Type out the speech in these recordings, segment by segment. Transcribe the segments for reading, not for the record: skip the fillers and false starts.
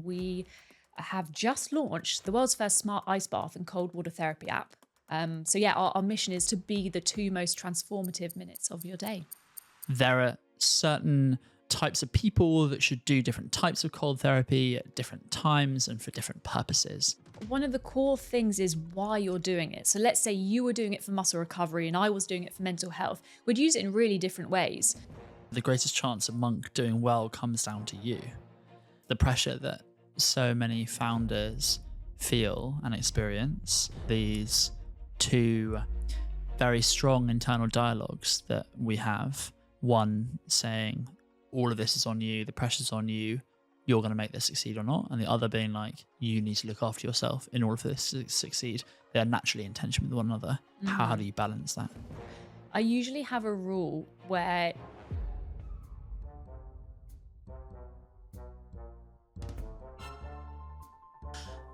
we have just launched the world's first smart ice bath and cold water therapy app. Our mission is to be the two most transformative minutes of your day. There are certain types of people that should do different types of cold therapy at different times and for different purposes. One of the core things is why you're doing it. So let's say you were doing it for muscle recovery and I was doing it for mental health. We'd use it in really different ways. The greatest chance of Monk doing well comes down to you. The pressure that so many founders feel and experience, these two very strong internal dialogues that we have. One saying, all of this is on you, the pressure's on you, you're going to make this succeed or not. And the other being like, you need to look after yourself in order for this to succeed. They're naturally in tension with one another. Mm-hmm. How do you balance that? I usually have a rule where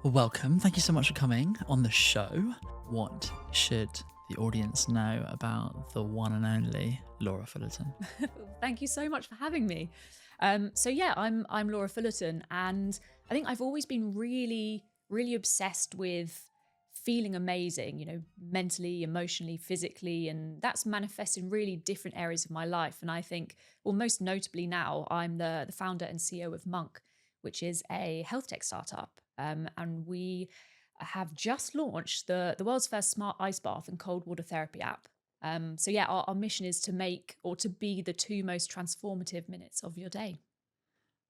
welcome. Thank you so much for coming on the show. What should the audience know about the one and only Laura Fullerton? Thank you so much for having me. I'm Laura Fullerton, and I think I've always been really, really obsessed with feeling amazing, mentally, emotionally, physically, and that's manifest in really different areas of my life. And I think, well, most notably now, I'm the founder and CEO of Monk, which is a health tech startup. And we have just launched the world's first smart ice bath and cold water therapy app. Our mission is to make or to be the two most transformative minutes of your day.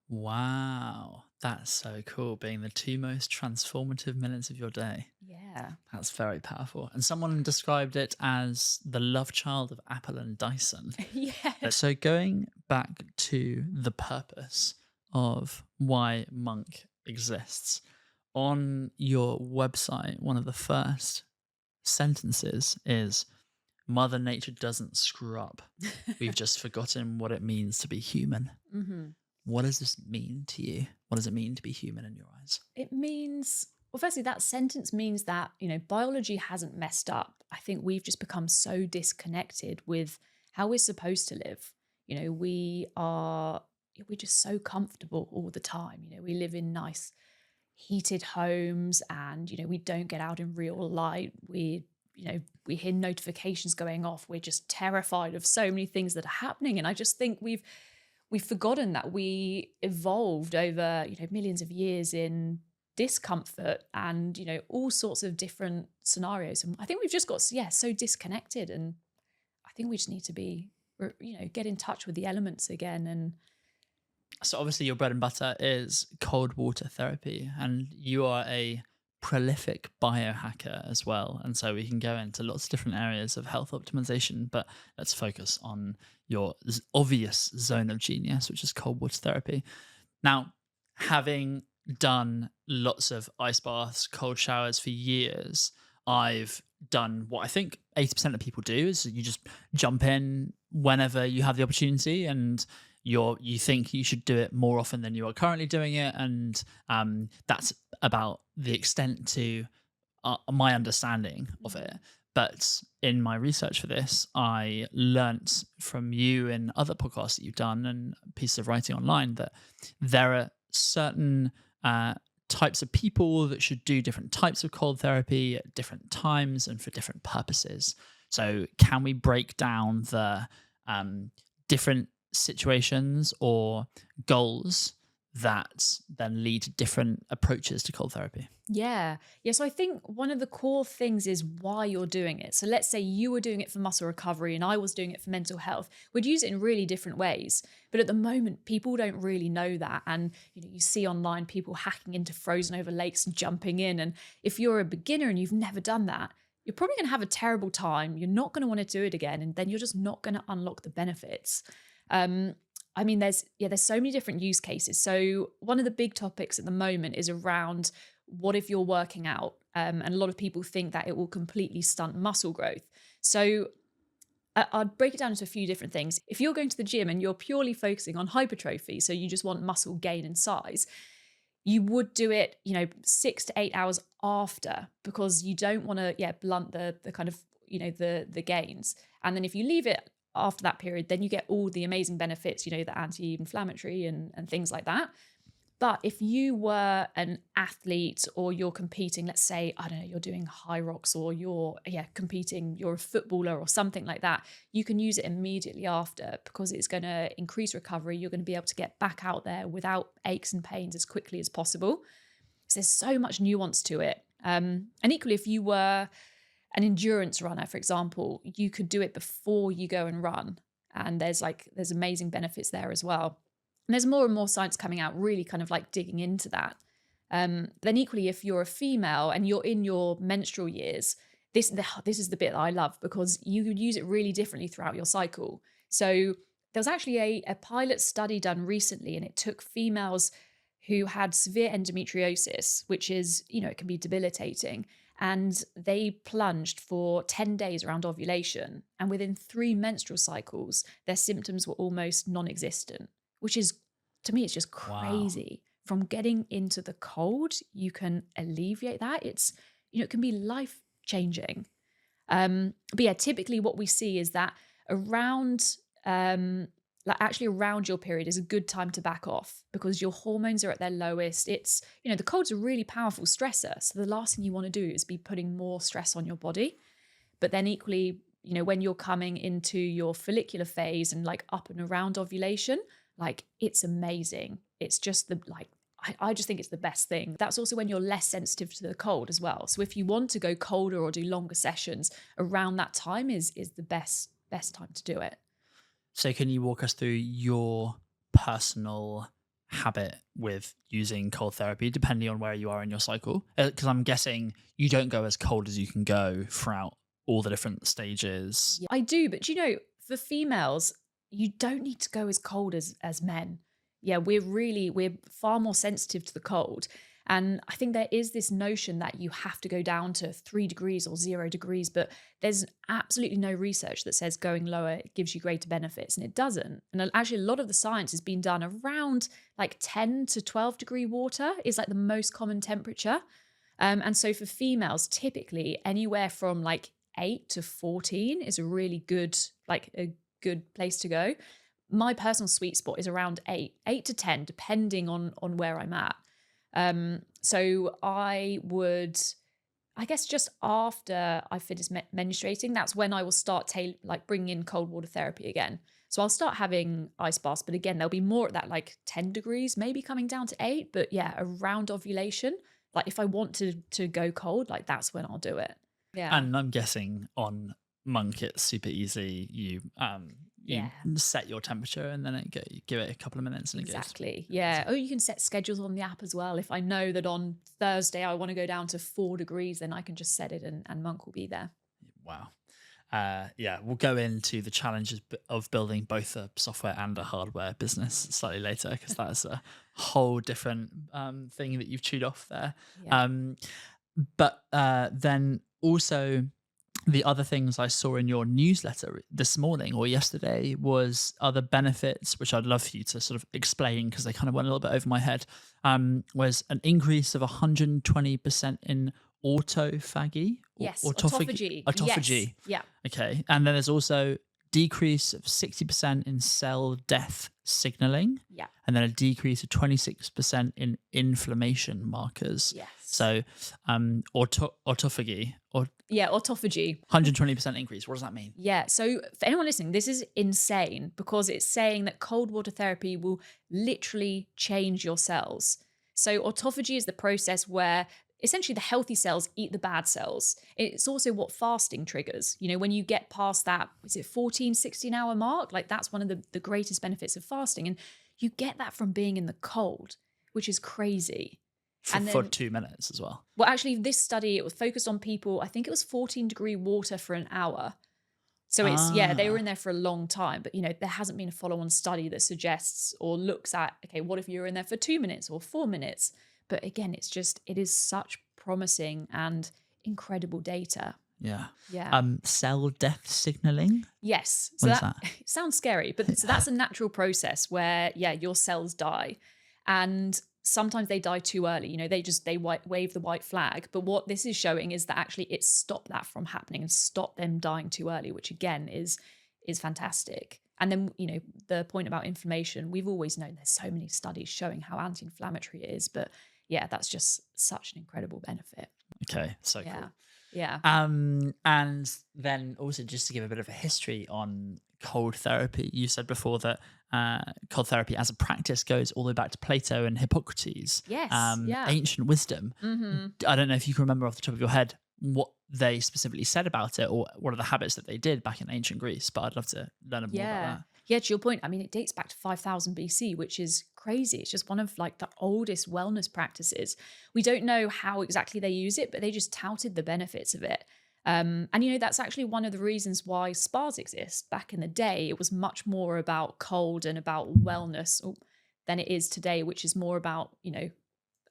Wow, that's so cool. Being the two most transformative minutes of your day. Yeah. That's very powerful. And someone described it as the love child of Apple and Dyson. Yeah. So going back to the purpose of why Monk exists, on your website, one of the first sentences is, Mother Nature doesn't screw up. We've just forgotten what it means to be human. Mm-hmm. What does this mean to you? What does it mean to be human in your eyes? It means, well, firstly, that sentence means that, biology hasn't messed up. I think we've just become so disconnected with how we're supposed to live. We're just so comfortable all the time. We live in nice heated homes and, we don't get out in real light. We hear notifications going off. We're just terrified of so many things that are happening. And I just think we've forgotten that we evolved over, millions of years in discomfort and, all sorts of different scenarios. And I think we've just got, so disconnected. And I think we just need to be, get in touch with the elements again. And so obviously your bread and butter is cold water therapy, and you are a prolific biohacker as well. And so we can go into lots of different areas of health optimization, but let's focus on your obvious zone of genius, which is cold water therapy. Now, having done lots of ice baths, cold showers for years, I've done what I think 80% of people do, is you just jump in whenever you have the opportunity, and you think you should do it more often than you are currently doing it. And that's about the extent to my understanding of it. But in my research for this, I learnt from you and other podcasts that you've done and pieces of writing online that there are certain types of people that should do different types of cold therapy at different times and for different purposes. So can we break down the different situations or goals that then lead to different approaches to cold therapy? Yeah. So I think one of the core things is why you're doing it. So let's say you were doing it for muscle recovery and I was doing it for mental health. We'd use it in really different ways. But at the moment, people don't really know that. And, you see online people hacking into frozen over lakes and jumping in. And if you're a beginner and you've never done that, you're probably going to have a terrible time. You're not going to want to do it again. And then you're just not going to unlock the benefits. There's so many different use cases. So one of the big topics at the moment is around, what if you're working out? And a lot of people think that it will completely stunt muscle growth. So I'd break it down into a few different things. If you're going to the gym and you're purely focusing on hypertrophy, so you just want muscle gain and size, you would do it, 6 to 8 hours after, because you don't want to, blunt the kind of, the gains. And then if you leave it after that period, then you get all the amazing benefits, the anti-inflammatory and things like that. But if you were an athlete or you're competing, let's say, I don't know, you're doing high rocks or you're competing, you're a footballer or something like that, you can use it immediately after because it's going to increase recovery. You're going to be able to get back out there without aches and pains as quickly as possible. So there's so much nuance to it. And equally, if you were an endurance runner, for example, you could do it before you go and run. And there's amazing benefits there as well. And there's more and more science coming out, really kind of like digging into that. Then equally, if you're a female and you're in your menstrual years, this is the bit that I love because you could use it really differently throughout your cycle. So there was actually a pilot study done recently, and it took females who had severe endometriosis, which is, it can be debilitating. And they plunged for 10 days around ovulation. And within 3 menstrual cycles, their symptoms were almost non-existent, which is, to me, it's just crazy. Wow. From getting into the cold, you can alleviate that. It's, it can be life-changing. But yeah, typically what we see is that around your period is a good time to back off because your hormones are at their lowest. It's, the cold's a really powerful stressor. So the last thing you want to do is be putting more stress on your body. But then equally, when you're coming into your follicular phase and like up and around ovulation, like it's amazing. It's just I just think it's the best thing. That's also when you're less sensitive to the cold as well. So if you want to go colder or do longer sessions, around that time is the best time to do it. So can you walk us through your personal habit with using cold therapy, depending on where you are in your cycle? Because I'm guessing you don't go as cold as you can go throughout all the different stages. Yeah, I do, but for females, you don't need to go as cold as men. Yeah, we're far more sensitive to the cold. And I think there is this notion that you have to go down to 3 degrees or 0 degrees, but there's absolutely no research that says going lower gives you greater benefits, and it doesn't. And actually, a lot of the science has been done around like 10 to 12 degree water is like the most common temperature. And so for females, typically anywhere from like 8 to 14 is a really good, a good place to go. My personal sweet spot is around 8 to 10, depending on where I'm at. So I would, I guess just after I finish menstruating, that's when I will start bringing in cold water therapy again. So I'll start having ice baths, but again, there'll be more at that like 10 degrees, maybe coming down to 8. But yeah, around ovulation, like if I want to go cold, like that's when I'll do it. Yeah. And I'm guessing on Monk, it's super easy. You set your temperature and then give it a couple of minutes and exactly. It goes. Yeah. Oh, you can set schedules on the app as well. If I know that on Thursday I want to go down to 4 degrees, then I can just set it and Monk will be there. Wow. We'll go into the challenges of building both a software and a hardware business slightly later, because that's a whole different thing that you've chewed off there. Yeah. But then also, the other things I saw in your newsletter this morning or yesterday was other benefits, which I'd love for you to sort of explain because they kind of went a little bit over my head, was an increase of 120% in autophagy? Yes, autophagy. Yes. Yeah. Okay. And then there's also decrease of 60% in cell death signaling. Yeah. And then a decrease of 26% in inflammation markers. Yes. So autophagy. Autophagy. 120% increase. What does that mean? Yeah. So for anyone listening, this is insane because it's saying that cold water therapy will literally change your cells. So autophagy is the process where essentially the healthy cells eat the bad cells. It's also what fasting triggers. When you get past that, is it 14, 16 hour mark? Like that's one of the greatest benefits of fasting. And you get that from being in the cold, which is crazy. For 2 minutes as well. Well, actually, this study, it was focused on people, I think it was 14 degree water for an hour. So it's, they were in there for a long time. But, there hasn't been a follow-on study that suggests or looks at, okay, what if you were in there for 2 minutes or 4 minutes? But again, it is such promising and incredible data. Yeah. Yeah. Cell death signaling? Yes. So that it sounds scary, but so that's a natural process where, your cells die. And sometimes they die too early. They wave the white flag. But what this is showing is that actually it stopped that from happening and stopped them dying too early, which again is fantastic. And then, the point about inflammation, we've always known there's so many studies showing how anti-inflammatory it is. But yeah, that's just such an incredible benefit. Okay, so Yeah. cool. Yeah. And then also just to give a bit of a history on cold therapy, you said before that cold therapy as a practice goes all the way back to Plato and Hippocrates, Yes. Yeah. ancient wisdom. Mm-hmm. I don't know if you can remember off the top of your head what they specifically said about it or what are the habits that they did back in ancient Greece, but I'd love to learn more about Yeah. that. Yeah, to your point, I mean, it dates back to 5000 BC, which is crazy. It's just one of like the oldest wellness practices. We don't know how exactly they use it, but they just touted the benefits of it. And that's actually one of the reasons why spas exist. Back in the day, it was much more about cold and about wellness than it is today, which is more about,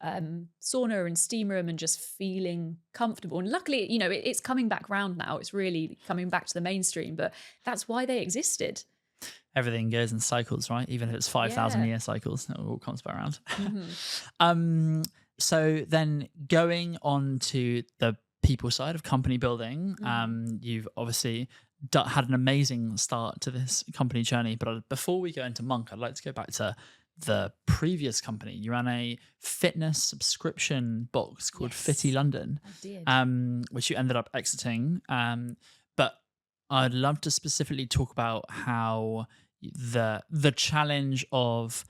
sauna and steam room and just feeling comfortable. And luckily, it's coming back round now. It's really coming back to the mainstream, but that's why they existed. Everything goes in cycles, right? Even if it's 5,000 Yeah. year cycles, it all comes back around. Mm-hmm. So then going on to the people side of company building, you've obviously had an amazing start to this company journey. But before we go into Monk, I'd like to go back to the previous company. You ran a fitness subscription box called Yes, Fitty London, I did. which you ended up exiting. But I'd love to specifically talk about how the challenge of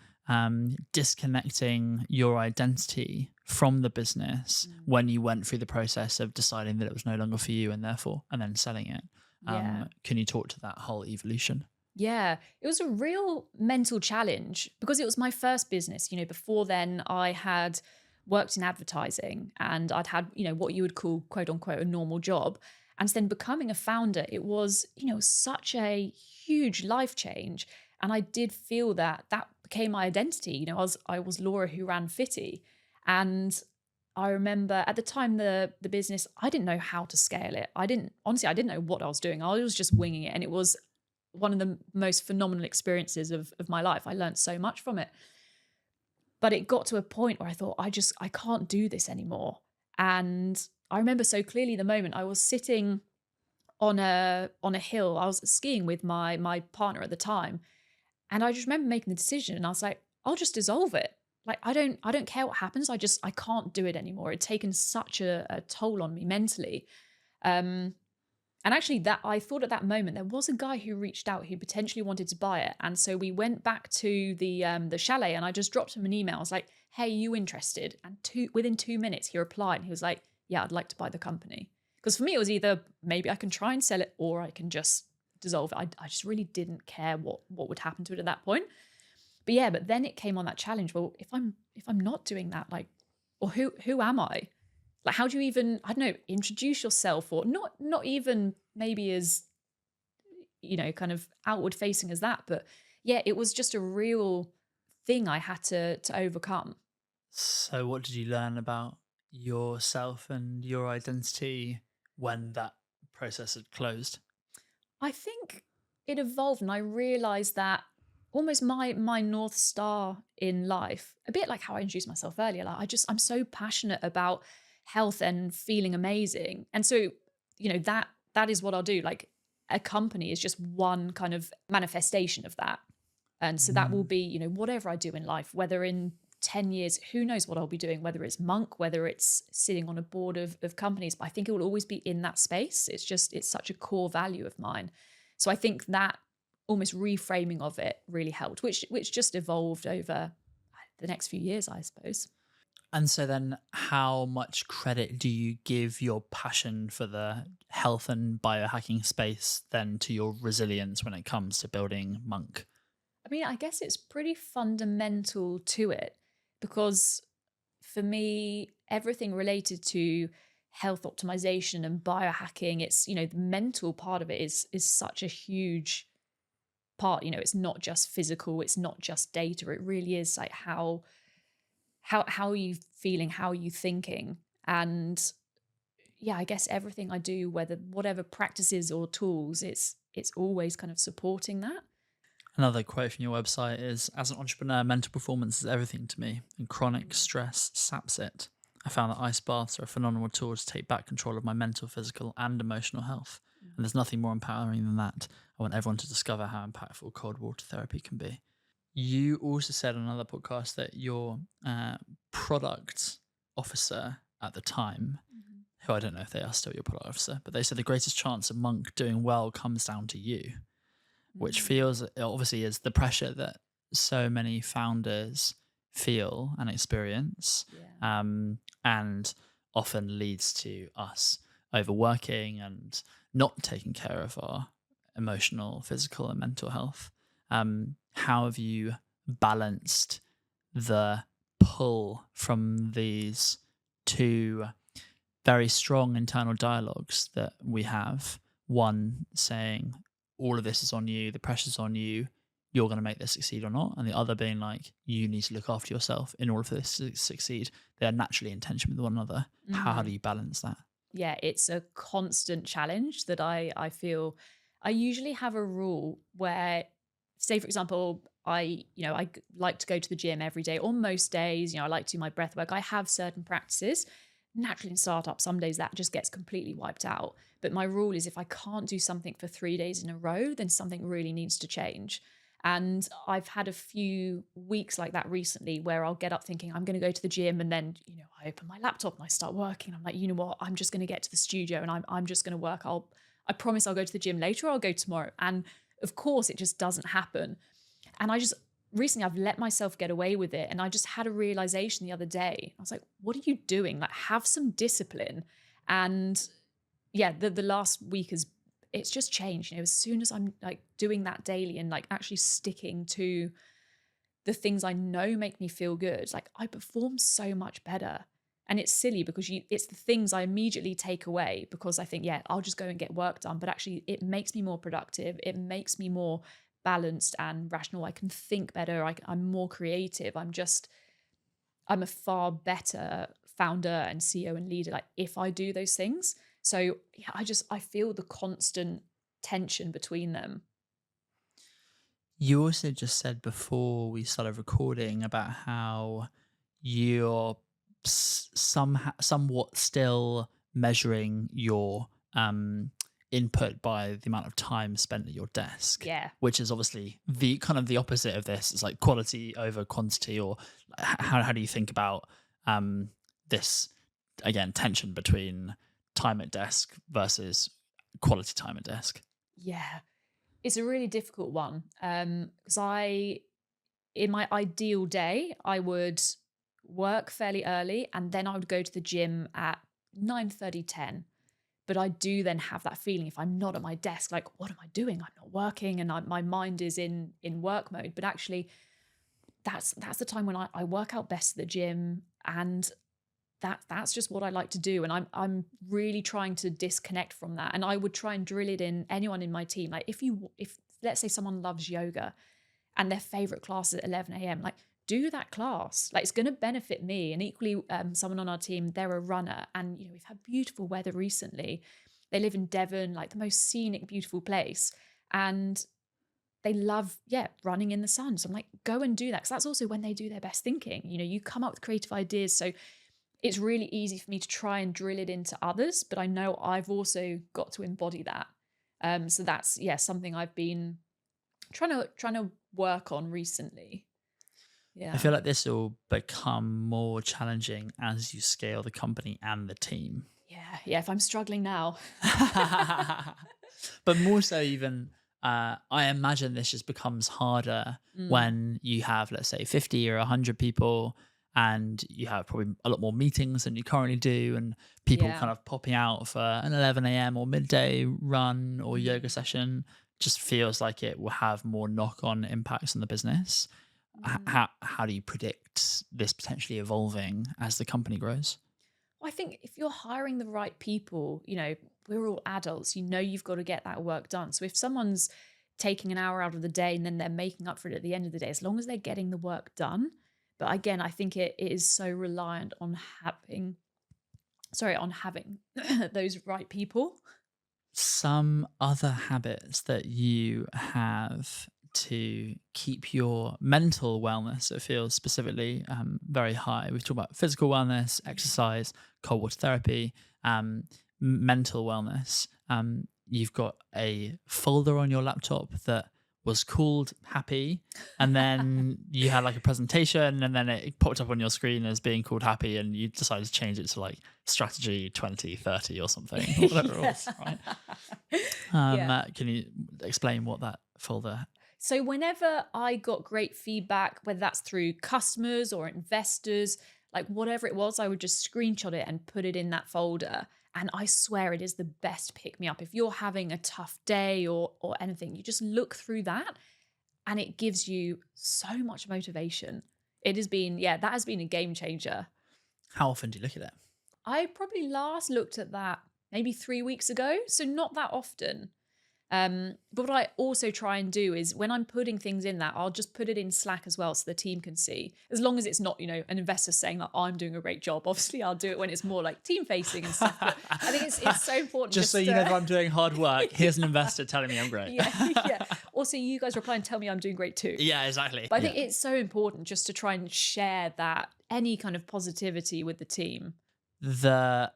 disconnecting your identity from the business when you went through the process of deciding that it was no longer for you and then selling it. Yeah. Can you talk to that whole evolution? Yeah, it was a real mental challenge because it was my first business. Before then I had worked in advertising and I'd had, what you would call quote unquote a normal job. And then becoming a founder, it was, such a huge life change. And I did feel that became my identity. I was Laura who ran Fitty. And I remember at the time the business, I didn't know how to scale it. I didn't know what I was doing. I was just winging it. And it was one of the most phenomenal experiences of my life. I learned so much from it. But it got to a point where I thought, I can't do this anymore. And I remember so clearly the moment I was sitting on a hill. I was skiing with my partner at the time. And I just remember making the decision and I was like, I'll just dissolve it. Like, I don't care what happens. I can't do it anymore. It'd taken such a toll on me mentally. And actually, that I thought at that moment there was a guy who reached out who potentially wanted to buy it, and so we went back to the chalet, and I just dropped him an email. I was like, "Hey, you interested?" And within 2 minutes, he replied, and he was like, "Yeah, I'd like to buy the company." Because for me, it was either maybe I can try and sell it, or I can just dissolve it. I just really didn't care what would happen to it at that point. But then it came on that challenge. Well, if I'm not doing that, like, or who am I? Like, how do you even, I don't know, introduce yourself, or not even maybe as, kind of outward facing as that. But yeah, it was just a real thing I had to overcome. So what did you learn about yourself and your identity when that process had closed? I think it evolved and I realized that almost my North Star in life, a bit like how I introduced myself earlier, like I'm so passionate about health and feeling amazing. And so, that is what I'll do. Like, a company is just one kind of manifestation of that. And so that will be, whatever I do in life, whether in 10 years, who knows what I'll be doing, whether it's Monk, whether it's sitting on a board of companies, but I think it will always be in that space. It's such a core value of mine. So I think that almost reframing of it really helped, which just evolved over the next few years, I suppose. And so then how much credit do you give your passion for the health and biohacking space then to your resilience when it comes to building Monk? I mean, I guess it's pretty fundamental to it because for me, everything related to health optimization and biohacking, it's, the mental part of it is such a huge part. It's not just physical, it's not just data. It really is like how are you feeling, how are you thinking? And yeah, I guess everything I do, whatever practices or tools, it's always kind of supporting that. Another quote from your website is, as an entrepreneur, mental performance is everything to me, and chronic stress saps it. I found that ice baths are a phenomenal tool to take back control of my mental, physical, and emotional health. And there's nothing more empowering than that. I want everyone to discover how impactful cold water therapy can be. You also said on another podcast that your product officer at the time, Mhm. who I don't know if they are still your product officer, but they said the greatest chance of Monk doing well comes down to you, which Mm. feels obviously is the pressure that so many founders feel and experience, Yeah. and often leads to us overworking and not taking care of our emotional, physical, and mental health. How have you balanced the pull from these two very strong internal dialogues that we have? One saying, all of this is on you, the pressure's on you, you're going to make this succeed or not. And the other being like, you need to look after yourself in order for this to succeed. They're naturally in tension with one another. How do Mhm. you balance that? Yeah, it's a constant challenge that I feel. I usually have a rule where, say for example, like to go to the gym every day or most days. I like to do my breath work. I have certain practices. Naturally in startup, some days that just gets completely wiped out. But my rule is if I can't do something for 3 days in a row, then something really needs to change. And I've had a few weeks like that recently where I'll get up thinking I'm going to go to the gym, and then, I open my laptop and I start working. I'm like, you know what? I'm just going to get to the studio and I'm just going to work. I promise I'll go to the gym later, or I'll go tomorrow. And of course it just doesn't happen. And I just recently I've let myself get away with it. And I just had a realization the other day. I was like, what are you doing? Like, have some discipline. And yeah, the last week has it's just changed. As soon as I'm like doing that daily and like actually sticking to the things I know make me feel good, like I perform so much better. And it's silly because it's the things I immediately take away because I think, yeah, I'll just go and get work done. But actually, it makes me more productive. It makes me more balanced and rational. I can think better. I'm more creative. I'm a far better founder and CEO and leader. Like if I do those things. So yeah, I feel the constant tension between them. You also just said before we started recording about how you're somewhat still measuring your input by the amount of time spent at your desk, Yeah. which is obviously the kind of the opposite of this. It's like quality over quantity, or how do you think about this, again, tension between time at desk versus quality time at desk? Yeah. It's a really difficult one. Because in my ideal day, I would work fairly early and then I would go to the gym at 9:30, 10. But I do then have that feeling if I'm not at my desk, like, what am I doing? I'm not working, and my mind is in work mode. But actually, that's the time when I work out best at the gym, and that's just what I like to do. And I'm really trying to disconnect from that. And I would try and drill it in anyone in my team. Like if let's say someone loves yoga and their favorite class is at 11 a.m., like do that class. Like it's going to benefit me. And equally, someone on our team, they're a runner. And, we've had beautiful weather recently. They live in Devon, like the most scenic, beautiful place. And they love, yeah, running in the sun. So I'm like, go and do that. Because that's also when they do their best thinking. You come up with creative ideas. So it's really easy for me to try and drill it into others. But I know I've also got to embody that. So that's, yeah, something I've been trying to work on recently. I Yeah. feel like this will become more challenging as you scale the company and the team. Yeah. Yeah. If I'm struggling now. But more so, even I imagine this just becomes harder Mm, when you have, let's say, 50 or 100 people, and you have probably a lot more meetings than you currently do, and people yeah. kind of popping out for an 11 a.m. or midday run or yoga Mm, session. Just feels like it will have more knock-on impacts on the business. mm. How do you predict this potentially evolving as the company grows? Well, I think if you're hiring the right people, we're all adults, you've got to get that work done. So if someone's taking an hour out of the day and then they're making up for it at the end of the day, as long as they're getting the work done. But again, I think it is so reliant on having those right people. Some other habits that you have to keep your mental wellness, it feels specifically very high. We've talked about physical wellness, exercise, cold water therapy, mental wellness. you've got a folder on your laptop that was called Happy, and then you had like a presentation, and then it popped up on your screen as being called Happy, and you decided to change it to like Strategy 2030 or something, or whatever it was, right? Yeah. Can you explain what that folder? So whenever I got great feedback, whether that's through customers or investors, like whatever it was, I would just screenshot it and put it in that folder. And I swear it is the best pick me up. If you're having a tough day or anything, you just look through that and it gives you so much motivation. It has been, yeah, that has been a game changer. How often do you look at it? I probably last looked at that maybe 3 weeks ago, so not that often. But what I also try and do is when I'm putting things in that, I'll just put it in Slack as well so the team can see. As long as it's not, an investor saying that I'm doing a great job. Obviously, I'll do it when it's more like team facing and stuff. But I think it's so important. Just so you know that I'm doing hard work. Here's an investor telling me I'm great. Yeah. Also, you guys reply and tell me I'm doing great too. Yeah, exactly. But I think it's so important just to try and share that any kind of positivity with the team. The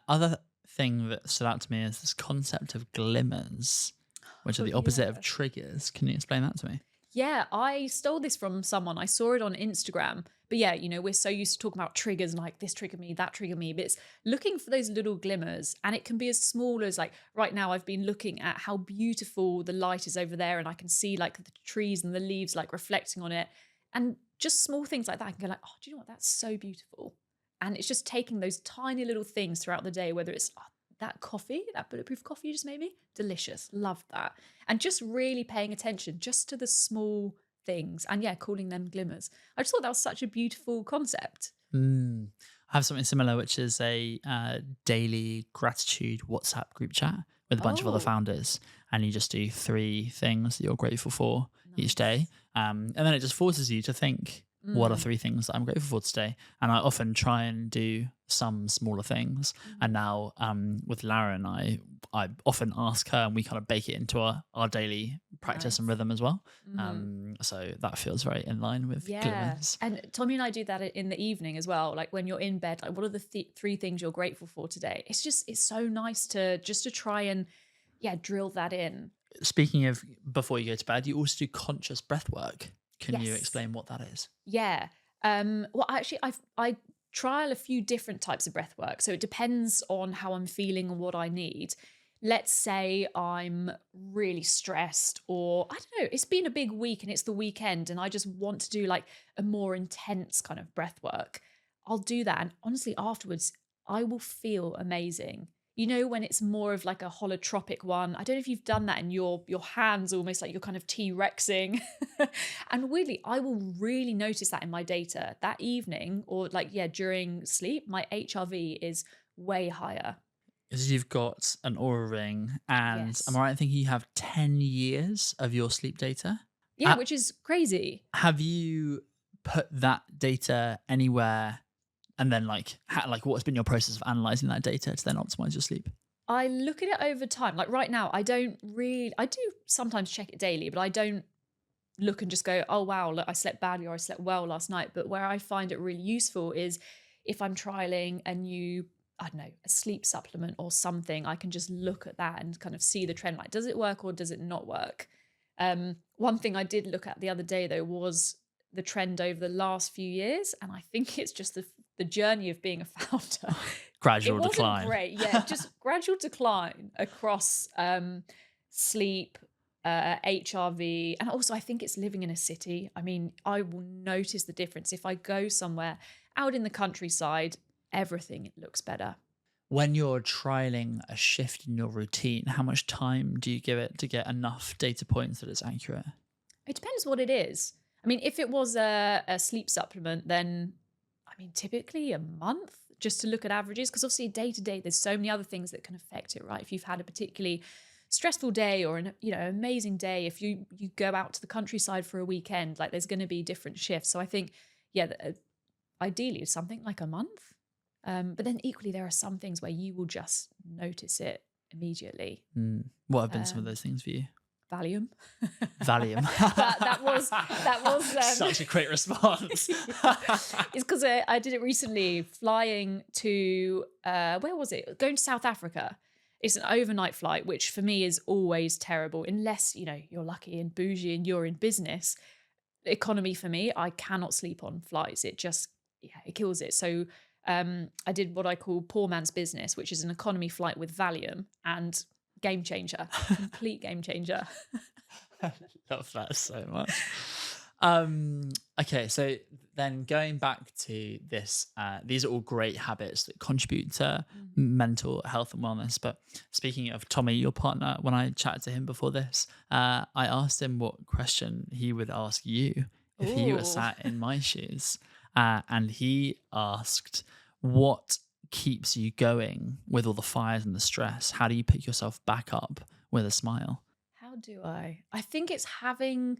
other thing that stood out to me is this concept of glimmers, which are the opposite of triggers. Can you explain that to me? Yeah, I stole this from someone. I saw it on Instagram. But yeah, we're so used to talking about triggers and like this triggered me, that triggered me. But it's looking for those little glimmers. And it can be as small as like right now I've been looking at how beautiful the light is over there. And I can see like the trees and the leaves like reflecting on it. And just small things like that. I can go like, oh, do you know what? That's so beautiful. And it's just taking those tiny little things throughout the day, whether it's that coffee, that bulletproof coffee you just made me, delicious, love that. And just really paying attention just to the small things and yeah, calling them glimmers. I just thought that was such a beautiful concept. I have something similar, which is a daily gratitude WhatsApp group chat with a bunch of other founders. And you just do 3 things that you're grateful for each day. And then it just forces you to think, what are 3 things that I'm grateful for today? And I often try and do some smaller things. And now with Lara and I often ask her and we kind of bake it into our daily practice and rhythm as well. So that feels very in line with glimmers. And Tommy and I do that in the evening as well. Like when you're in bed, like what are the 3 things you're grateful for today? It's so nice to try and drill that in. Speaking of before you go to bed, you also do conscious breath work. Can you explain what that is? Yeah. Well, actually, I trial a few different types of breath work. So it depends on how I'm feeling and what I need. Let's say I'm really stressed or I don't know, it's been a big week and it's the weekend and I just want to do like a more intense kind of breath work. I'll do that. And honestly, afterwards, I will feel amazing. When it's more of like a holotropic one, I don't know if you've done that and your hands almost like you're kind of T-Rexing. And weirdly, I will really notice that in my data that evening or like, during sleep, my HRV is way higher. Because you've got an Aura ring and am I right in thinking you have 10 years of your sleep data? Yeah, which is crazy. Have you put that data anywhere? And then like what's been your process of analyzing that data to then optimize your sleep? I look at it over time. Like right now, I do sometimes check it daily, but I don't look and just go, oh, wow, look, I slept badly or I slept well last night. But where I find it really useful is if I'm trialing a new, I don't know, a sleep supplement or something, I can just look at that and kind of see the trend. Like, does it work or does it not work? One thing I did look at the other day, though, was the trend over the last few years. And I think it's just the journey of being a founder. Gradual decline. It wasn't great. Yeah, just gradual decline across sleep, HRV. And also I think it's living in a city. I mean, I will notice the difference. If I go somewhere out in the countryside, everything looks better. When you're trialing a shift in your routine, how much time do you give it to get enough data points that it's accurate? It depends what it is. I mean, if it was a sleep supplement, then typically a month just to look at averages, because obviously day to day, there's so many other things that can affect it, right? If you've had a particularly stressful day or an amazing day, if you go out to the countryside for a weekend, like there's going to be different shifts. So I think, ideally something like a month. But then equally, there are some things where you will just notice it immediately. What have been some of those things for you? Valium. that was such a great response. It's because I did it recently, flying to where was it? Going to South Africa. It's an overnight flight, which for me is always terrible, unless, you're lucky and bougie and you're in business. Economy for me, I cannot sleep on flights. It just, yeah, it kills it. So I did what I call poor man's business, which is an economy flight with Valium, and game changer, complete game changer. I love that so much. Okay, so then going back to this, these are all great habits that contribute to mental health and wellness. But speaking of Tommy, your partner, when I chatted to him before this, I asked him what question he would ask you if he were Ooh. sat in my shoes. And he asked, what keeps you going with all the fires and the stress? How do you pick yourself back up with a smile? How do I? I think it's having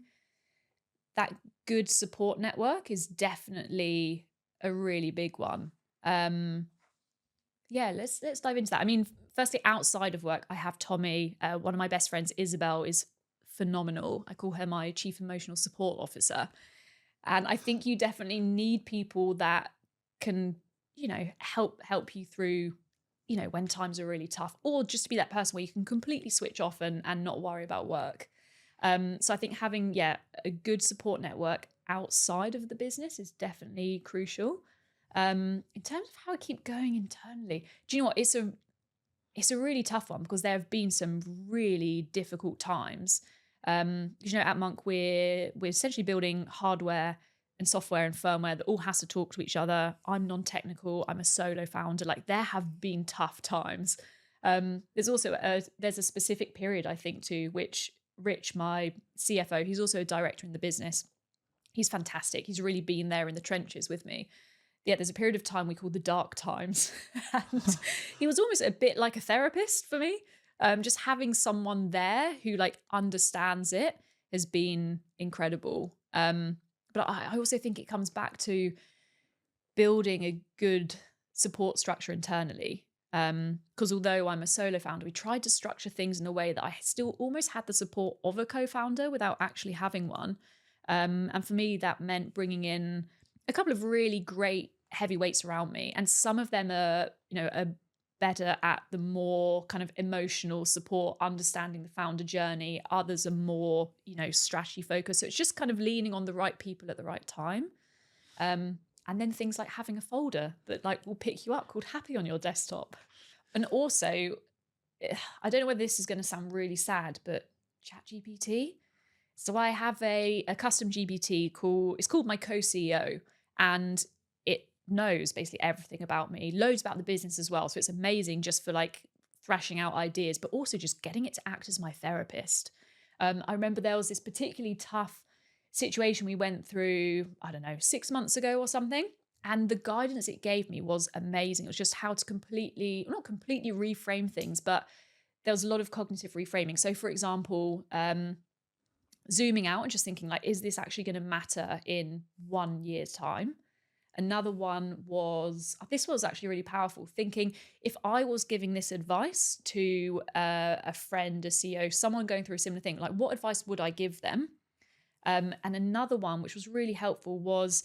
that good support network is definitely a really big one. Um, yeah, let's dive into that. I mean, firstly, outside of work, I have Tommy. One of my best friends, Isabel, is phenomenal. I call her my chief emotional support officer, and I think you definitely need people that can, help you through, when times are really tough, or just to be that person where you can completely switch off and not worry about work. So I think having, a good support network outside of the business is definitely crucial. In terms of how I keep going internally, do you know what? It's a really tough one because there have been some really difficult times. At Monk, we're essentially building hardware and software and firmware that all has to talk to each other. I'm non-technical. I'm a solo founder. Like, there have been tough times. There's also there's a specific period, I think, too, which Rich, my CFO, he's also a director in the business. He's fantastic. He's really been there in the trenches with me. Yeah, there's a period of time we call the dark times. And he was almost a bit like a therapist for me. Just having someone there who like understands it has been incredible. But I also think it comes back to building a good support structure internally. Because although I'm a solo founder, we tried to structure things in a way that I still almost had the support of a co-founder without actually having one. And for me, that meant bringing in a couple of really great heavyweights around me, and some of them are better at the more kind of emotional support, understanding the founder journey. Others are more, strategy focused. So it's just kind of leaning on the right people at the right time. And then things like having a folder that like will pick you up called Happy on your desktop. And also, I don't know whether this is going to sound really sad, but ChatGPT. So I have a custom GPT it's called my co-CEO, and it knows basically everything about me, loads about the business as well. So it's amazing just for like thrashing out ideas, but also just getting it to act as my therapist. I remember there was this particularly tough situation we went through, I don't know, 6 months ago or something. And the guidance it gave me was amazing. It was just how to not completely reframe things, but there was a lot of cognitive reframing. So for example, zooming out and just thinking like, is this actually going to matter in 1 year's time? Another one was, this was actually really powerful, thinking if I was giving this advice to a friend, a CEO, someone going through a similar thing, like what advice would I give them? And another one, which was really helpful, was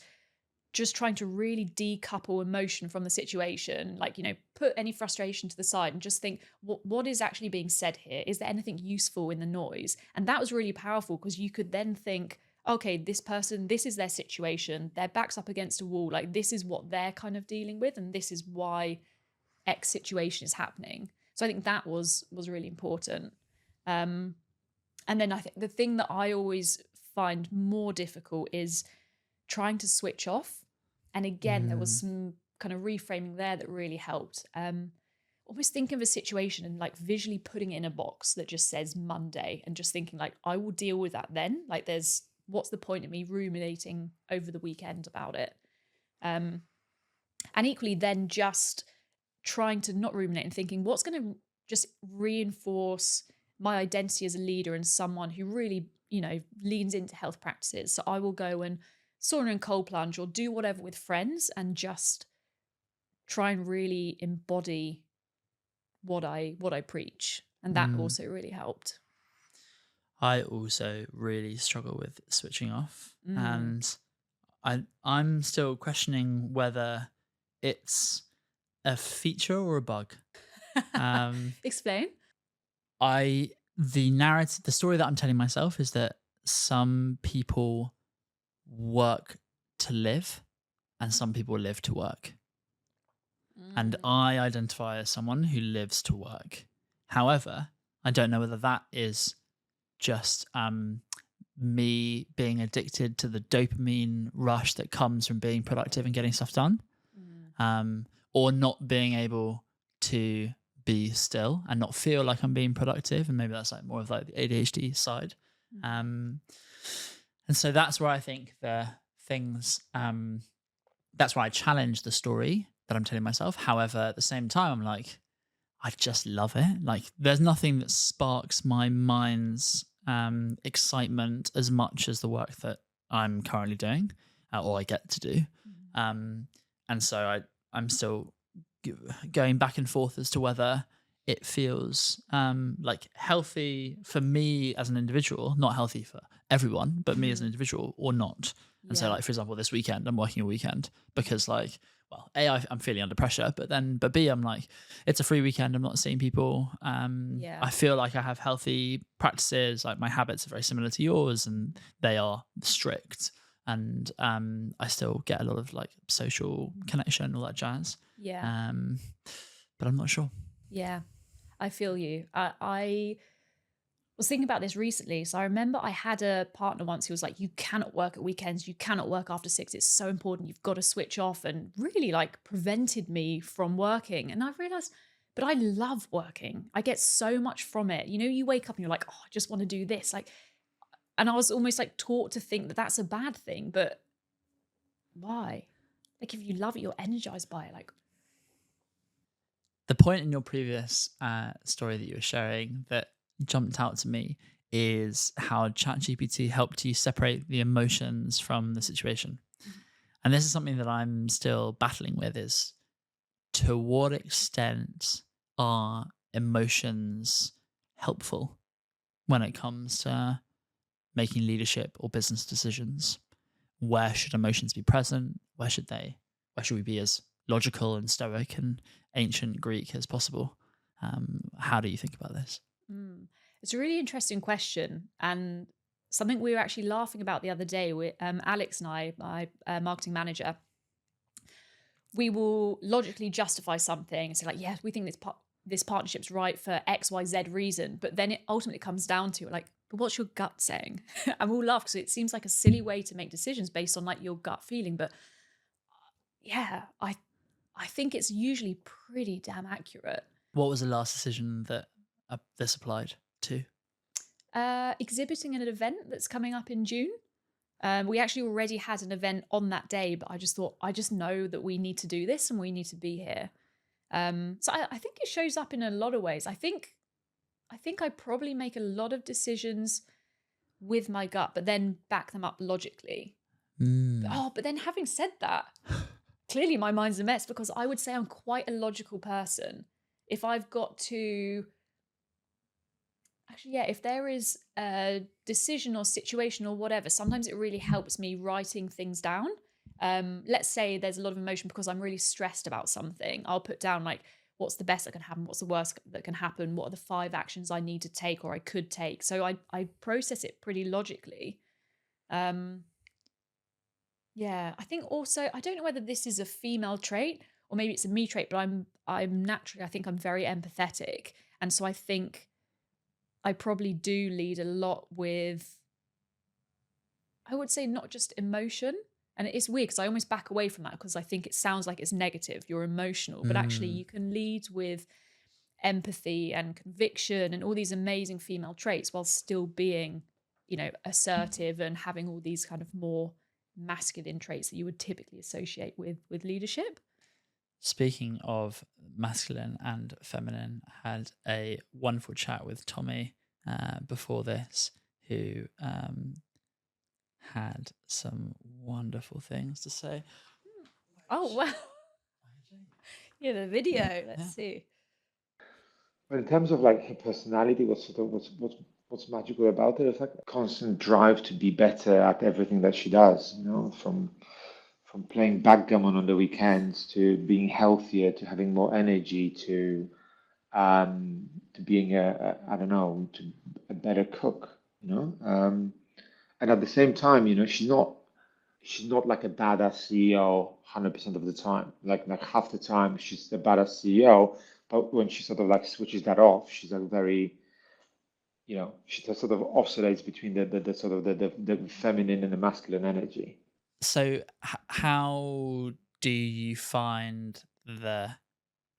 just trying to really decouple emotion from the situation, like, put any frustration to the side and just think, what is actually being said here? Is there anything useful in the noise? And that was really powerful because you could then think, okay, this person, this is their situation, their back's up against a wall, like this is what they're kind of dealing with, and this is why X situation is happening. So I think that was really important. And then I think the thing that I always find more difficult is trying to switch off. And again, there was some kind of reframing there that really helped. Almost think of a situation and like visually putting it in a box that just says Monday, and just thinking like, I will deal with that then. Like what's the point of me ruminating over the weekend about it? And equally then just trying to not ruminate and thinking what's going to just reinforce my identity as a leader and someone who really, leans into health practices. So I will go and sauna and cold plunge or do whatever with friends and just try and really embody what I preach. And that also really helped. I also really struggle with switching off, Mm. and I'm still questioning whether it's a feature or a bug. Explain. The story that I'm telling myself is that some people work to live and some people live to work. And Mm. I identify as someone who lives to work. However, I don't know whether that is just me being addicted to the dopamine rush that comes from being productive and getting stuff done, Mm. or not being able to be still and not feel like I'm being productive. And maybe that's like more of like the ADHD side. And so that's where I think the things, that's where I challenge the story that I'm telling myself. However, at the same time, I'm like, I just love it. Like, there's nothing that sparks my mind's excitement as much as the work that I'm currently doing, or I get to do. And so I'm still going back and forth as to whether it feels like healthy for me as an individual, not healthy for everyone, but me as an individual, or not. And so, Yeah. like, for example, this weekend, I'm working a weekend because, like, well, A, I'm feeling under pressure, but B, I'm like, it's a free weekend. I'm not seeing people. Yeah. I feel like I have healthy practices. Like, my habits are very similar to yours, and they are strict. And I still get a lot of like social connection, all that jazz. Yeah. But I'm not sure. Yeah. I feel you. I was thinking about this recently. So I remember I had a partner once who was like, you cannot work at weekends. You cannot work after 6. It's so important. You've got to switch off, and really like prevented me from working. And I realized, but I love working. I get so much from it. You know, you wake up and you're like, oh, I just want to do this. Like, and I was almost like taught to think that that's a bad thing, but why? Like, if you love it, you're energized by it. Like, The point in your previous story that you were sharing that jumped out to me is how ChatGPT helped you separate the emotions from the situation. And this is something that I'm still battling with, is to what extent are emotions helpful when it comes to making leadership or business decisions? Where should emotions be present? Where should we be as logical and stoic and ancient Greek as possible? How do you think about this? it's a really interesting question, and something we were actually laughing about the other day with Alex and I, my marketing manager. We will logically justify something and say like, yes, we think this partnership's right for XYZ reason, but then it ultimately comes down to like, but what's your gut saying? And we'll laugh because it seems like a silly way to make decisions based on like your gut feeling, but yeah, I think it's usually pretty damn accurate. What was the last decision that this applied to? Exhibiting at an event that's coming up in June. We actually already had an event on that day, but I just thought, I just know that we need to do this and we need to be here. So I think it shows up in a lot of ways. I think I probably make a lot of decisions with my gut, but then back them up logically. Oh, but then having said that, clearly my mind's a mess, because I would say I'm quite a logical person. If I've got to, actually, yeah, if there is a decision or situation or whatever, sometimes it really helps me writing things down. Let's say there's a lot of emotion because I'm really stressed about something. I'll put down like, what's the best that can happen? What's the worst that can happen? What are the 5 actions I need to take or I could take? So I process it pretty logically. Yeah, I think also, I don't know whether this is a female trait or maybe it's a me trait, but I'm naturally, I think I'm very empathetic. And so I think I probably do lead a lot with, I would say, not just emotion. And it's weird because I almost back away from that because I think it sounds like it's negative. You're emotional, but actually you can lead with empathy and conviction and all these amazing female traits while still being, you know, assertive and having all these kind of more masculine traits that you would typically associate with leadership. Speaking of masculine and feminine, had a wonderful chat with Tommy before this, who had some wonderful things to say. Oh, wow. Yeah, the video. Let's see. But in terms of like her personality, what's magical about it? It's like a constant drive to be better at everything that she does. You know, from playing backgammon on the weekends to being healthier to having more energy to to being I don't know, to a better cook, and at the same time, she's not like a badass CEO 100% of the time. Like half the time she's the badass CEO, but when she sort of like switches that off, she's like very, she just sort of oscillates between the sort of the feminine and the masculine energy. So, how do you find the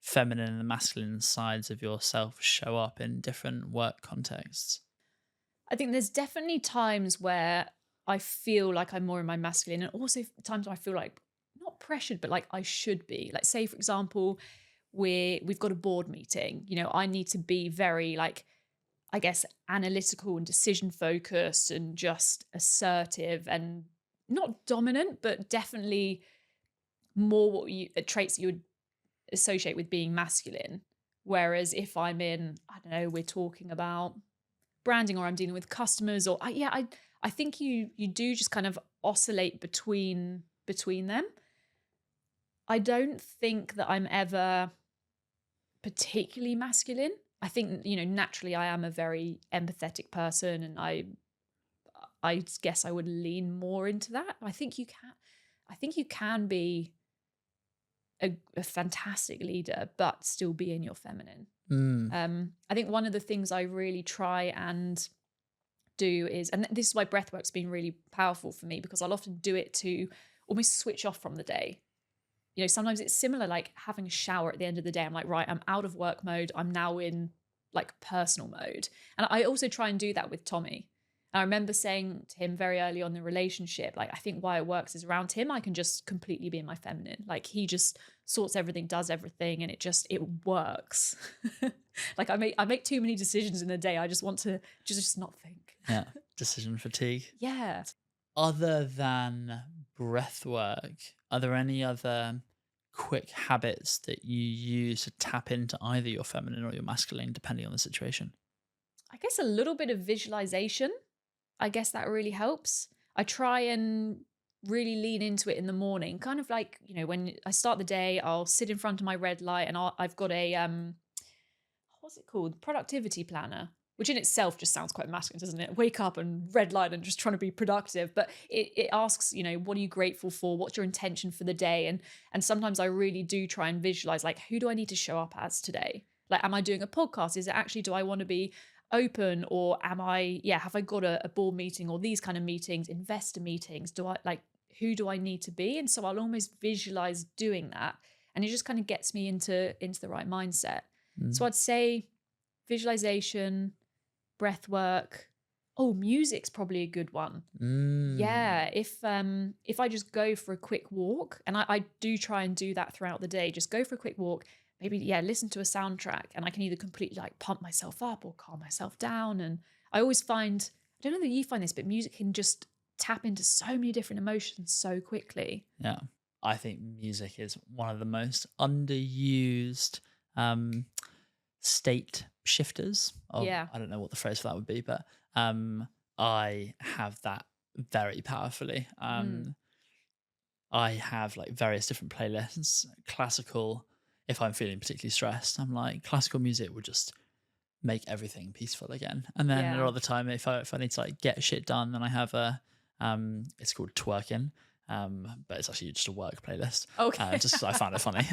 feminine and the masculine sides of yourself show up in different work contexts? I think there's definitely times where I feel like I'm more in my masculine, and also times where I feel like not pressured, but like I should be. Like, say, for example, we've got a board meeting. I need to be very, like, I guess, analytical and decision focused and just assertive and not dominant, but definitely more traits that you would associate with being masculine. Whereas if I'm in, I don't know, we're talking about branding, or I'm dealing with customers, or I think you do just kind of oscillate between them. I don't think that I'm ever particularly masculine. I think, naturally I am a very empathetic person, and I guess I would lean more into that. I think you can be a fantastic leader, but still be in your feminine. Mm. I think one of the things I really try and do is, and this is why breathwork's been really powerful for me, because I'll often do it to almost switch off from the day. Sometimes it's similar, like having a shower at the end of the day. I'm like, right, I'm out of work mode. I'm now in like personal mode. And I also try and do that with Tommy. And I remember saying to him very early on in the relationship, like, I think why it works is around him, I can just completely be in my feminine. Like, he just sorts everything, does everything, and it works. Like, I make too many decisions in a day. I just want to just not think. Yeah, decision fatigue. Yeah. Other than breath work, are there any other quick habits that you use to tap into either your feminine or your masculine, depending on the situation? I guess a little bit of visualization. I guess that really helps. I try and really lean into it in the morning. Kind of like, when I start the day, I'll sit in front of my red light, and I've got a what's it called? Productivity planner, which in itself just sounds quite masculine, doesn't it? Wake up and red light and just trying to be productive. But it asks, what are you grateful for? What's your intention for the day? And sometimes I really do try and visualize, like, who do I need to show up as today? Like, am I doing a podcast? Is it actually, do I want to be open, or have I got a board meeting, or these kind of meetings, investor meetings? Who do I need to be? And so I'll almost visualize doing that. And it just kind of gets me into the right mindset. So I'd say visualization, breath work. Oh, music's probably a good one. Yeah, if I just go for a quick walk, and I do try and do that throughout the day, just go for a quick walk, maybe listen to a soundtrack, and I can either completely like pump myself up or calm myself down. And I always find, I don't know that you find this, but music can just tap into so many different emotions so quickly. Yeah, I think music is one of the most underused state shifters. Yeah. I don't know what the phrase for that would be, but I have that very powerfully. I have like various different playlists. Classical, if I'm feeling particularly stressed, I'm like, classical music would just make everything peaceful again. And then Yeah. a lot of the time, if I need to like get shit done, then I have it's called twerking. But it's actually just a work playlist. Okay. Just I found it funny.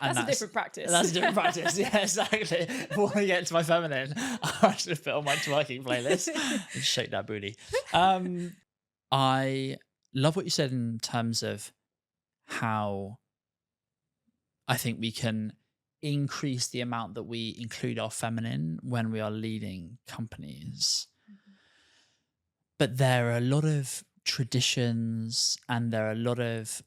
That's a different practice. That's a different practice. Yeah, exactly. When I get into my feminine, I should put on my twerking playlist and shake that booty. I love what you said in terms of how I think we can increase the amount that we include our feminine when we are leading companies. But there are a lot of traditions and there are a lot of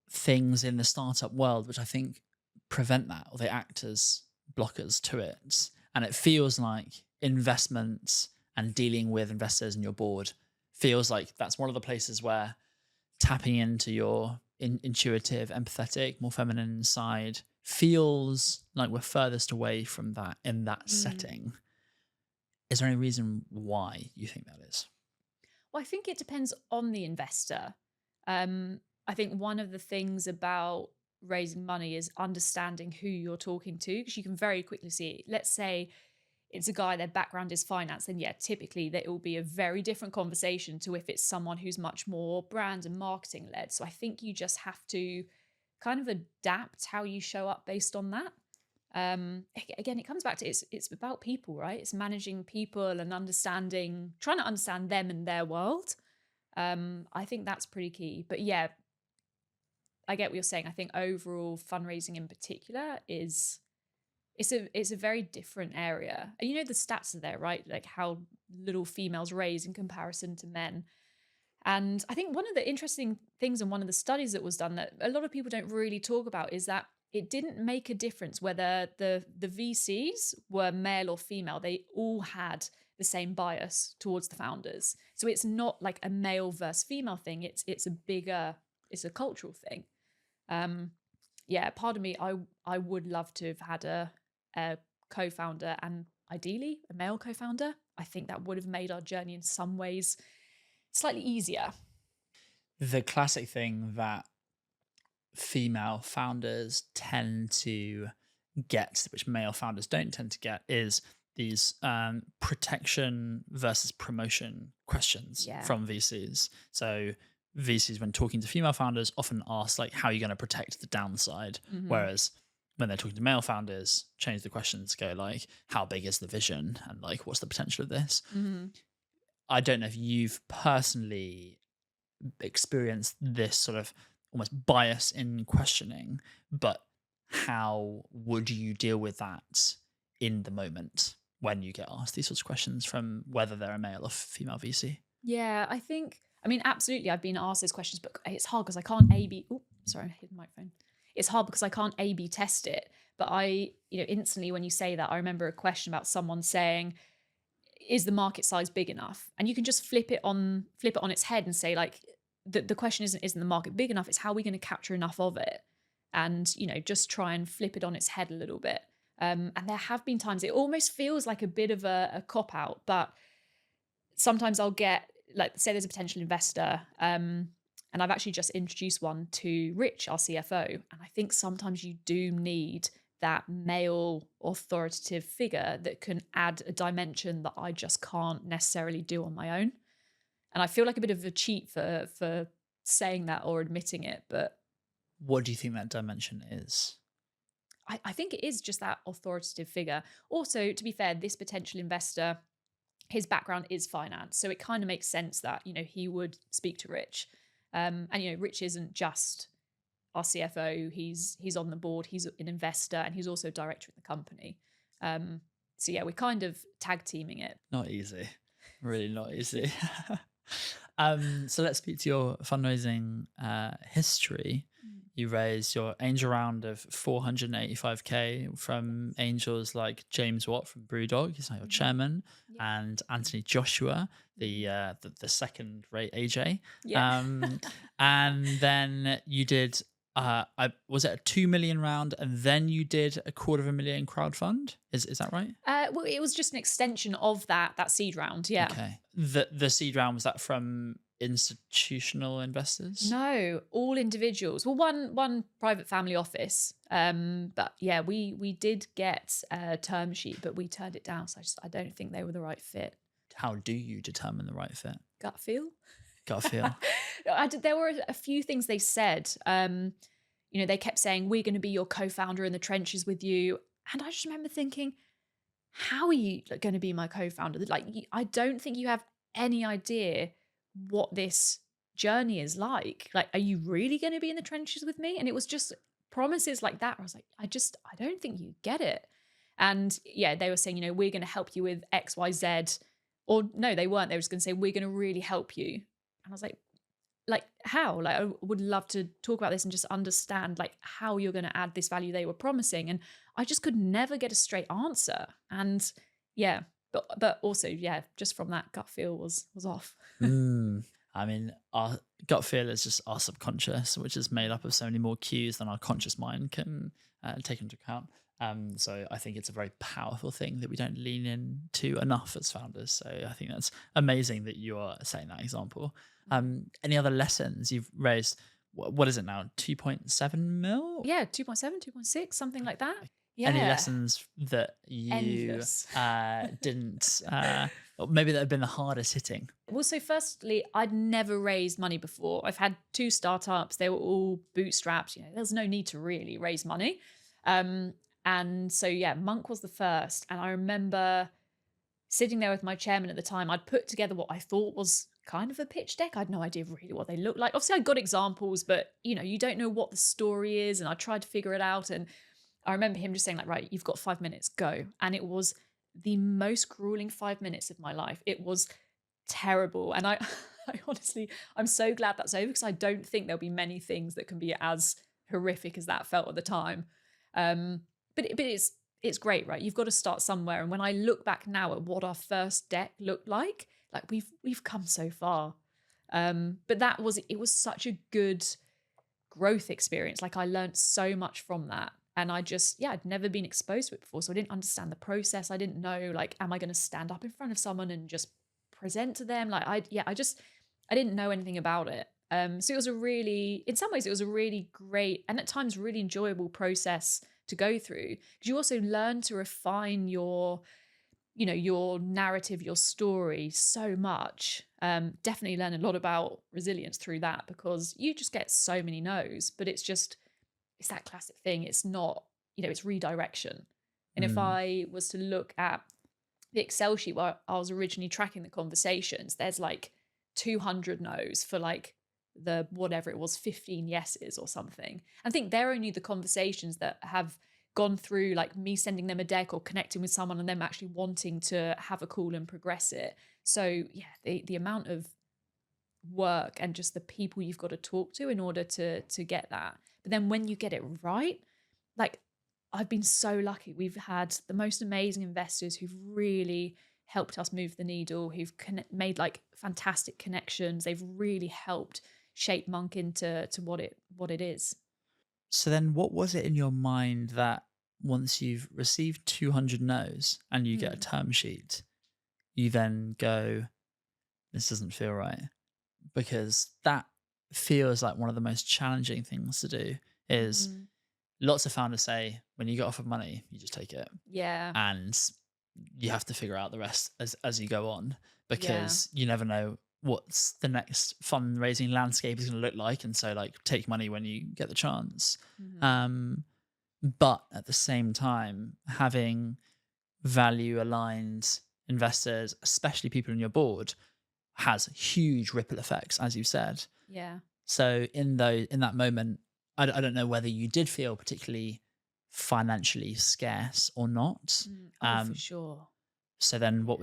things in the startup world which I think prevent that, or they act as blockers to it. And it feels like investments and dealing with investors in your board feels like that's one of the places where tapping into your intuitive, empathetic, more feminine side feels like we're furthest away from that in that setting. Is there any reason why you think that is? Well, I think it depends on the investor. I think one of the things about raising money is understanding who you're talking to, because you can very quickly see, let's say it's a guy, their background is finance, then yeah, typically that it will be a very different conversation to if it's someone who's much more brand and marketing led. So I think you just have to kind of adapt how you show up based on that. Again, it comes back to it's about people, right? It's managing people and trying to understand them and their world. I think that's pretty key. But yeah, I get what you're saying. I think overall fundraising in particular it's a very different area. And the stats are there, right? Like how little females raise in comparison to men. And I think one of the interesting things in one of the studies that was done that a lot of people don't really talk about is that it didn't make a difference whether the VCs were male or female. They all had the same bias towards the founders. So it's not like a male versus female thing. It's a cultural thing. Yeah, pardon me, I would love to have had a co-founder, and ideally a male co-founder. I think that would have made our journey in some ways slightly easier. The classic thing that female founders tend to get, which male founders don't tend to get, is these protection versus promotion questions from VCs. So VCs, when talking to female founders, often ask like, how are you going to protect the downside? Whereas when they're talking to male founders, change the questions, go like, how big is the vision? And like, what's the potential of this? I don't know if you've personally experienced this sort of almost bias in questioning, but how would you deal with that in the moment when you get asked these sorts of questions from whether they're a male or female VC? Yeah, I mean, absolutely. I've been asked those questions, but it's hard because I can't A/B. Oh, sorry, I hit the microphone. It's hard because I can't A/B test it. But instantly when you say that, I remember a question about someone saying, "Is the market size big enough?" And you can just flip it on its head and say, like, the question isn't the market big enough? It's how are we going to capture enough of it? And just try and flip it on its head a little bit. And there have been times it almost feels like a bit of a cop out, but sometimes I'll get, like, say there's a potential investor, and I've actually just introduced one to Rich, our CFO. And I think sometimes you do need that male authoritative figure that can add a dimension that I just can't necessarily do on my own. And I feel like a bit of a cheat for saying that or admitting it. But what do you think that dimension is? I think it is just that authoritative figure. Also, to be fair, this potential investor, his background is finance. So it kind of makes sense that, he would speak to Rich. And, Rich isn't just our CFO. He's on the board. He's an investor, and he's also director of the company. So yeah, we're kind of tag teaming it. Not easy. Really not easy. So let's speak to your fundraising history. You raised your angel round of 485k from angels like James Watt from Brewdog, he's now your chairman, and Anthony Joshua, the second rate AJ. And then you did was it a 2 million round, and then you did a $250,000 crowdfund? Is that right? Well, it was just an extension of that seed round. Yeah. Okay. The seed round, was that from institutional investors? No, all individuals. Well, one private family office. But yeah, we did get a term sheet, but we turned it down. So I don't think they were the right fit. How do you determine the right fit? Gut feel. Gut feel. There were a few things they said. They kept saying, we're going to be your co-founder in the trenches with you. And I just remember thinking, how are you going to be my co-founder? Like, I don't think you have any idea what this journey is like. Like, are you really going to be in the trenches with me? And it was just promises like that. I was like, I don't think you get it. And yeah, they were saying, we're going to help you with X, Y, Z. Or no, they weren't. They were just going to say, we're going to really help you. And I was like, how? Like, I would love to talk about this and just understand like how you're going to add this value they were promising. And I just could never get a straight answer. And yeah, but also, yeah, just from that, gut feel was off. I mean, our gut feel is just our subconscious, which is made up of so many more cues than our conscious mind can take into account. So I think it's a very powerful thing that we don't lean into enough as founders. So I think that's amazing that you are setting that example. Any other lessons you've raised what is it now? 2.7 mil? Yeah, 2.7, 2.6, something like that. Any Yeah. lessons that you Endless. didn't, or maybe that have been the hardest hitting? Well, so firstly, I'd never raised money before. I've had 2 startups. They were all bootstrapped. There's no need to really raise money. And so, yeah, Monk was the first. And I remember sitting there with my chairman at the time. I'd put together what I thought was kind of a pitch deck. I had no idea really what they looked like. Obviously, I got examples, but you don't know what the story is. And I tried to figure it out. And I remember him just saying like, right, you've got 5 minutes, go. And it was the most grueling 5 minutes of my life. It was terrible. And I honestly, I'm so glad that's over because I don't think there'll be many things that can be as horrific as that felt at the time. But it's great, right? You've got to start somewhere. And when I look back now at what our first deck looked like we've come so far. But it was such a good growth experience. Like I learned so much from that. And I'd never been exposed to it before. So I didn't understand the process. I didn't know, like, am I going to stand up in front of someone and just present to them? Like, I didn't know anything about it. So it was in some ways, it was a really great and at times really enjoyable process to go through because you also learn to refine your narrative, your story so much. Definitely learn a lot about resilience through that because you just get so many no's, but it's that classic thing. It's not, it's redirection. And if I was to look at the Excel sheet where I was originally tracking the conversations, there's like 200 no's for like the whatever it was, 15 yeses or something. I think they're only the conversations that have gone through like me sending them a deck or connecting with someone and them actually wanting to have a call and progress it. So yeah, the amount of work and just the people you've got to talk to in order to get that. But then when you get it right, like I've been so lucky. We've had the most amazing investors who've really helped us move the needle, who've made like fantastic connections. They've really helped shape Monk into what it is. So then what was it in your mind that once you've received 200 no's and you get a term sheet, you then go, this doesn't feel right? Because that feels like one of the most challenging things to do is lots of founders say when you get offered money, you just take it. Yeah. And you have to figure out the rest as you go on because you never know what's the next fundraising landscape is going to look like. And so like take money when you get the chance. But at the same time, having value aligned investors, especially people in your board, has huge ripple effects, as you said. Yeah. So in that moment, I don't know whether you did feel particularly financially scarce or not. For sure. So then what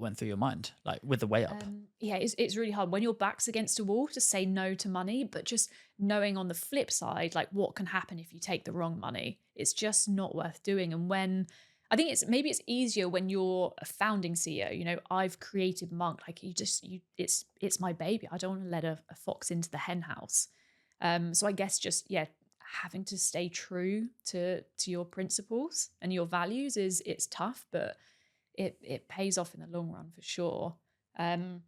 went through your mind, like with the way up? It's really hard when your back's against a wall to say no to money, but just knowing on the flip side, like what can happen if you take the wrong money, it's just not worth doing. And when I think it's easier when you're a founding CEO, I've created Monk, like it's my baby. I don't want to let a fox into the hen house. So I guess just, having to stay true to your principles and your values it's tough, but it pays off in the long run for sure. And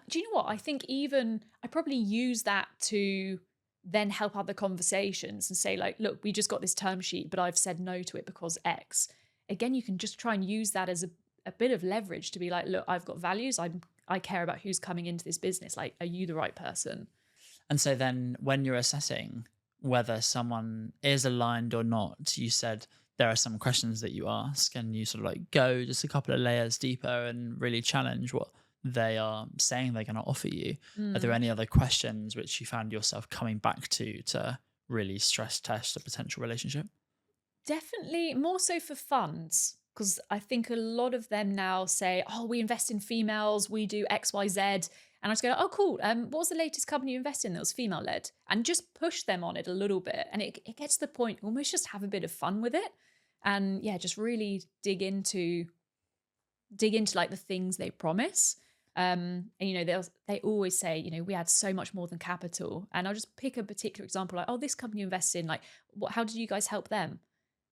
do you know what? I think even I probably use that to then help other conversations and say like, look, we just got this term sheet, but I've said no to it because X. Again, you can just try and use that as a bit of leverage to be like, look, I've got values. I care about who's coming into this business. Like, are you the right person? And so then when you're assessing whether someone is aligned or not, you said there are some questions that you ask and you sort of like go just a couple of layers deeper and really challenge what they are saying they're going to offer you. Are there any other questions which you found yourself coming back to really stress test a potential relationship? Definitely more so for funds, because I think a lot of them now say, oh, we invest in females, we do X, Y, Z. And I just go, oh, cool. What was the latest company you invested in that was female led? And just push them on it a little bit. And it gets to the point, almost just have a bit of fun with it. And just really dig into like the things they promise. And they always say, we had so much more than capital. And I'll just pick a particular example, like, oh, this company you invested in, like, how did you guys help them?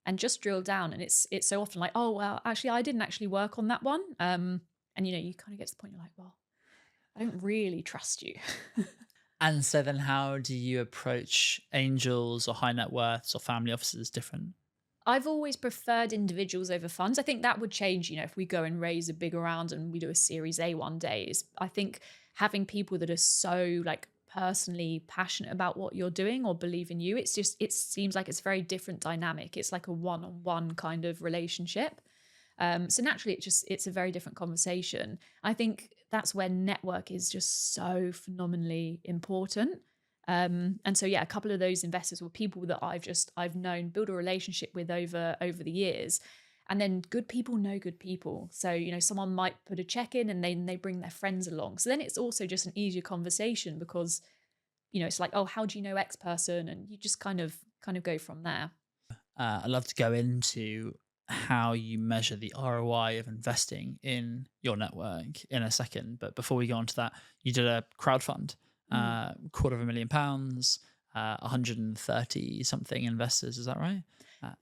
And just drill down. And it's so often like, oh, well, actually, I didn't actually work on that one. And you kind of get to the point, you're like, well, I don't really trust you. And so then how do you approach angels or high net worths or family offices different? I've always preferred individuals over funds. I think that would change, if we go and raise a bigger round and we do a Series A one day. I think having people that are so like personally passionate about what you're doing or believe in you, it seems like it's a very different dynamic. It's like a one-on-one kind of relationship. So naturally, it's a very different conversation. I think that's where network is just so phenomenally important. And so yeah, a couple of those investors were people that I've known, build a relationship with over the years. And then good people know good people. So, someone might put a check in and they bring their friends along. So then it's also just an easier conversation because, it's like, oh, how do you know X person? And you just kind of go from there. I'd love to go into how you measure the ROI of investing in your network in a second. But before we go on to that, you did a crowdfund, £250,000, 130 something investors. Is that right?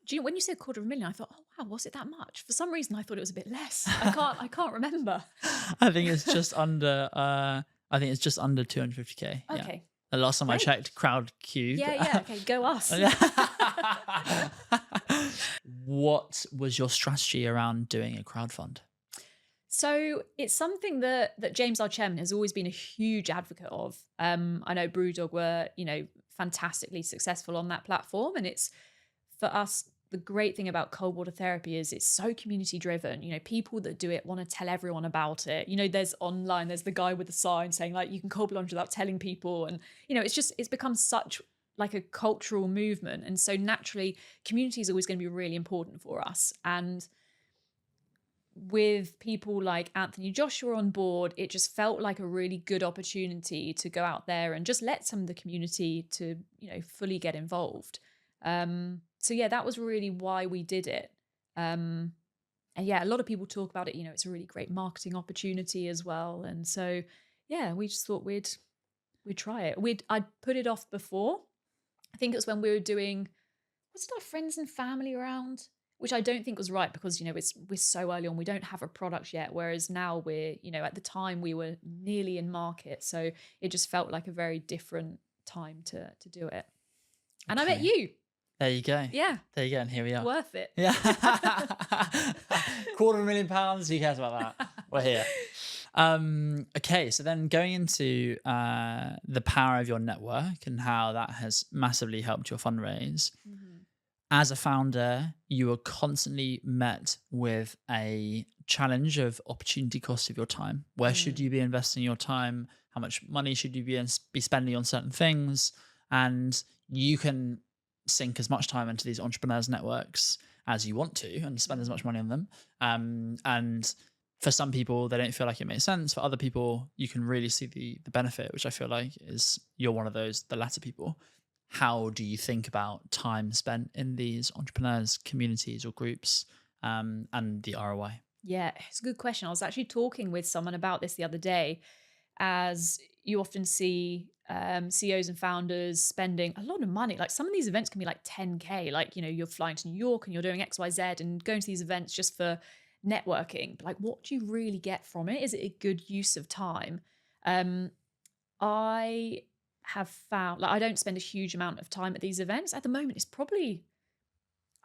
Do you know when you said 250,000, I thought, oh wow, was it that much? For some reason, I thought it was a bit less. I can't remember. I think it's just under. I think it's just under 250K. Yeah. Okay. The last time I checked, CrowdCube. Yeah. Okay, go us. What was your strategy around doing a crowdfund? So it's something that James, our chairman, has always been a huge advocate of. I know Brewdog were, fantastically successful on that platform, and it's for us. The great thing about cold water therapy is it's so community driven. People that do it want to tell everyone about it. There's the guy with the sign saying like you can cold plunge without telling people, and it's become such like a cultural movement, and so naturally community is always going to be really important for us. And with people like Anthony Joshua on board, it just felt like a really good opportunity to go out there and just let some of the community to, fully get involved. So yeah, that was really why we did it. And yeah, a lot of people talk about it, it's a really great marketing opportunity as well. And so yeah, we just thought we'd try it. I'd put it off before. I think it was when we were doing, was it our friends and family around? Which I don't think was right because, we're so early on. We don't have a product yet. Whereas now we're, at the time we were nearly in market. So it just felt like a very different time to do it. And I met you. There you go. Yeah. There you go. And here we are. Worth it. Yeah. £250,000. Who cares about that? We're here. Okay. So then going into the power of your network and how that has massively helped your fundraise. Mm-hmm. As a founder, you are constantly met with a challenge of opportunity cost of your time. Where should you be investing your time? How much money should you be spending on certain things? And you can sink as much time into these entrepreneurs' networks as you want to and spend as much money on them. And for some people, they don't feel like it makes sense. For other people, you can really see the benefit, which I feel like is you're one of those, the latter people. How do you think about time spent in these entrepreneurs, communities or groups and the ROI? Yeah, it's a good question. I was actually talking with someone about this the other day, as you often see CEOs and founders spending a lot of money. Like some of these events can be like 10K, like, you're flying to New York and you're doing XYZ and going to these events just for networking. But like, what do you really get from it? Is it a good use of time? I have found like I don't spend a huge amount of time at these events. At the moment, it's probably,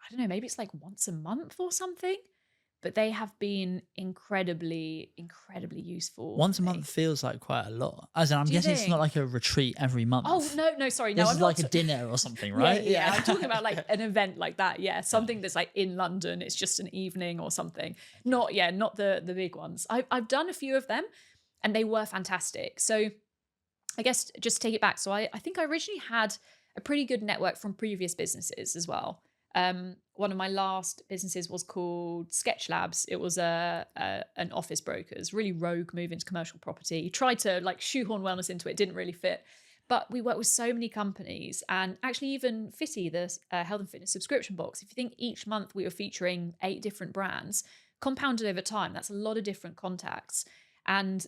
I don't know, maybe it's like once a month or something. But they have been incredibly, incredibly useful. Once a month feels like quite a lot. As in, I'm guessing it's not like a retreat every month. Oh, no, sorry. This no, is like a dinner or something, right? Yeah. I'm talking about like an event like that. Yeah, something that's like in London. It's just an evening or something. Not the big ones. I've done a few of them and they were fantastic. So I guess just to take it back. So I think I originally had a pretty good network from previous businesses as well. One of my last businesses was called Sketch Labs. It was an office broker's really rogue move into commercial property. Tried to like shoehorn wellness into it, didn't really fit. But we worked with so many companies, and actually even Fitty, the health and fitness subscription box. If you think each month we were featuring 8 different brands, compounded over time, that's a lot of different contacts. And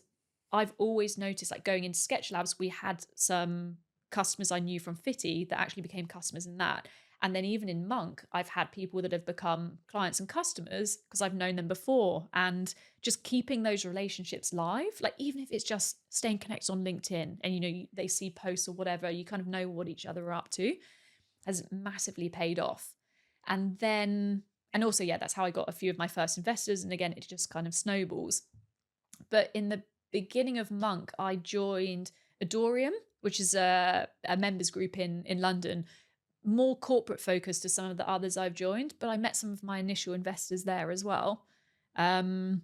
I've always noticed, like going into Sketch Labs, we had some customers I knew from Fitty that actually became customers in that. And then even in Monk, I've had people that have become clients and customers because I've known them before, and just keeping those relationships live, like even if it's just staying connected on LinkedIn and, they see posts or whatever, you kind of know what each other are up to, has massively paid off. And then, and also, yeah, that's how I got a few of my first investors. And again, it just kind of snowballs. But in the beginning of Monk, I joined Adorium, which is a members group in London, more corporate focused to some of the others I've joined, but I met some of my initial investors there as well. And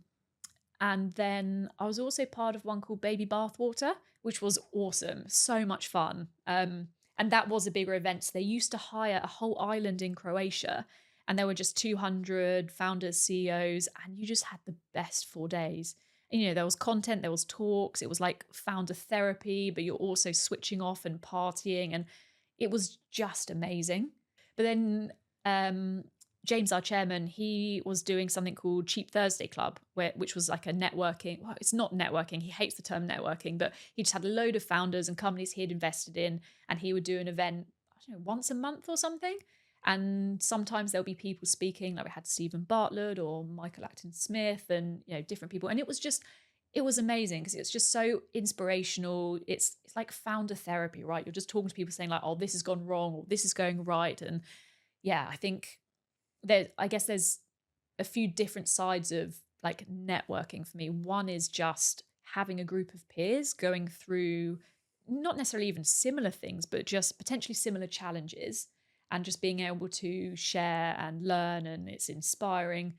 then I was also part of one called Baby Bathwater, which was awesome. So much fun. And that was a bigger event. So they used to hire a whole island in Croatia, and there were just 200 founders, CEOs, and you just had the best 4 days. And, there was content, there was talks, it was like founder therapy, but you're also switching off and partying, and it was just amazing. But then James, our chairman, he was doing something called Cheap Thursday Club, which was like a networking. Well, it's not networking. He hates the term networking, but he just had a load of founders and companies he had invested in, and he would do an event, I don't know, once a month or something. And sometimes there'll be people speaking, like we had Stephen Bartlett or Michael Acton Smith, and different people. And it was amazing because it's just so inspirational. It's like founder therapy, right? You're just talking to people saying like, oh, this has gone wrong or this is going right. And yeah, I think there's a few different sides of like networking for me. One is just having a group of peers going through not necessarily even similar things, but just potentially similar challenges, and just being able to share and learn, and it's inspiring.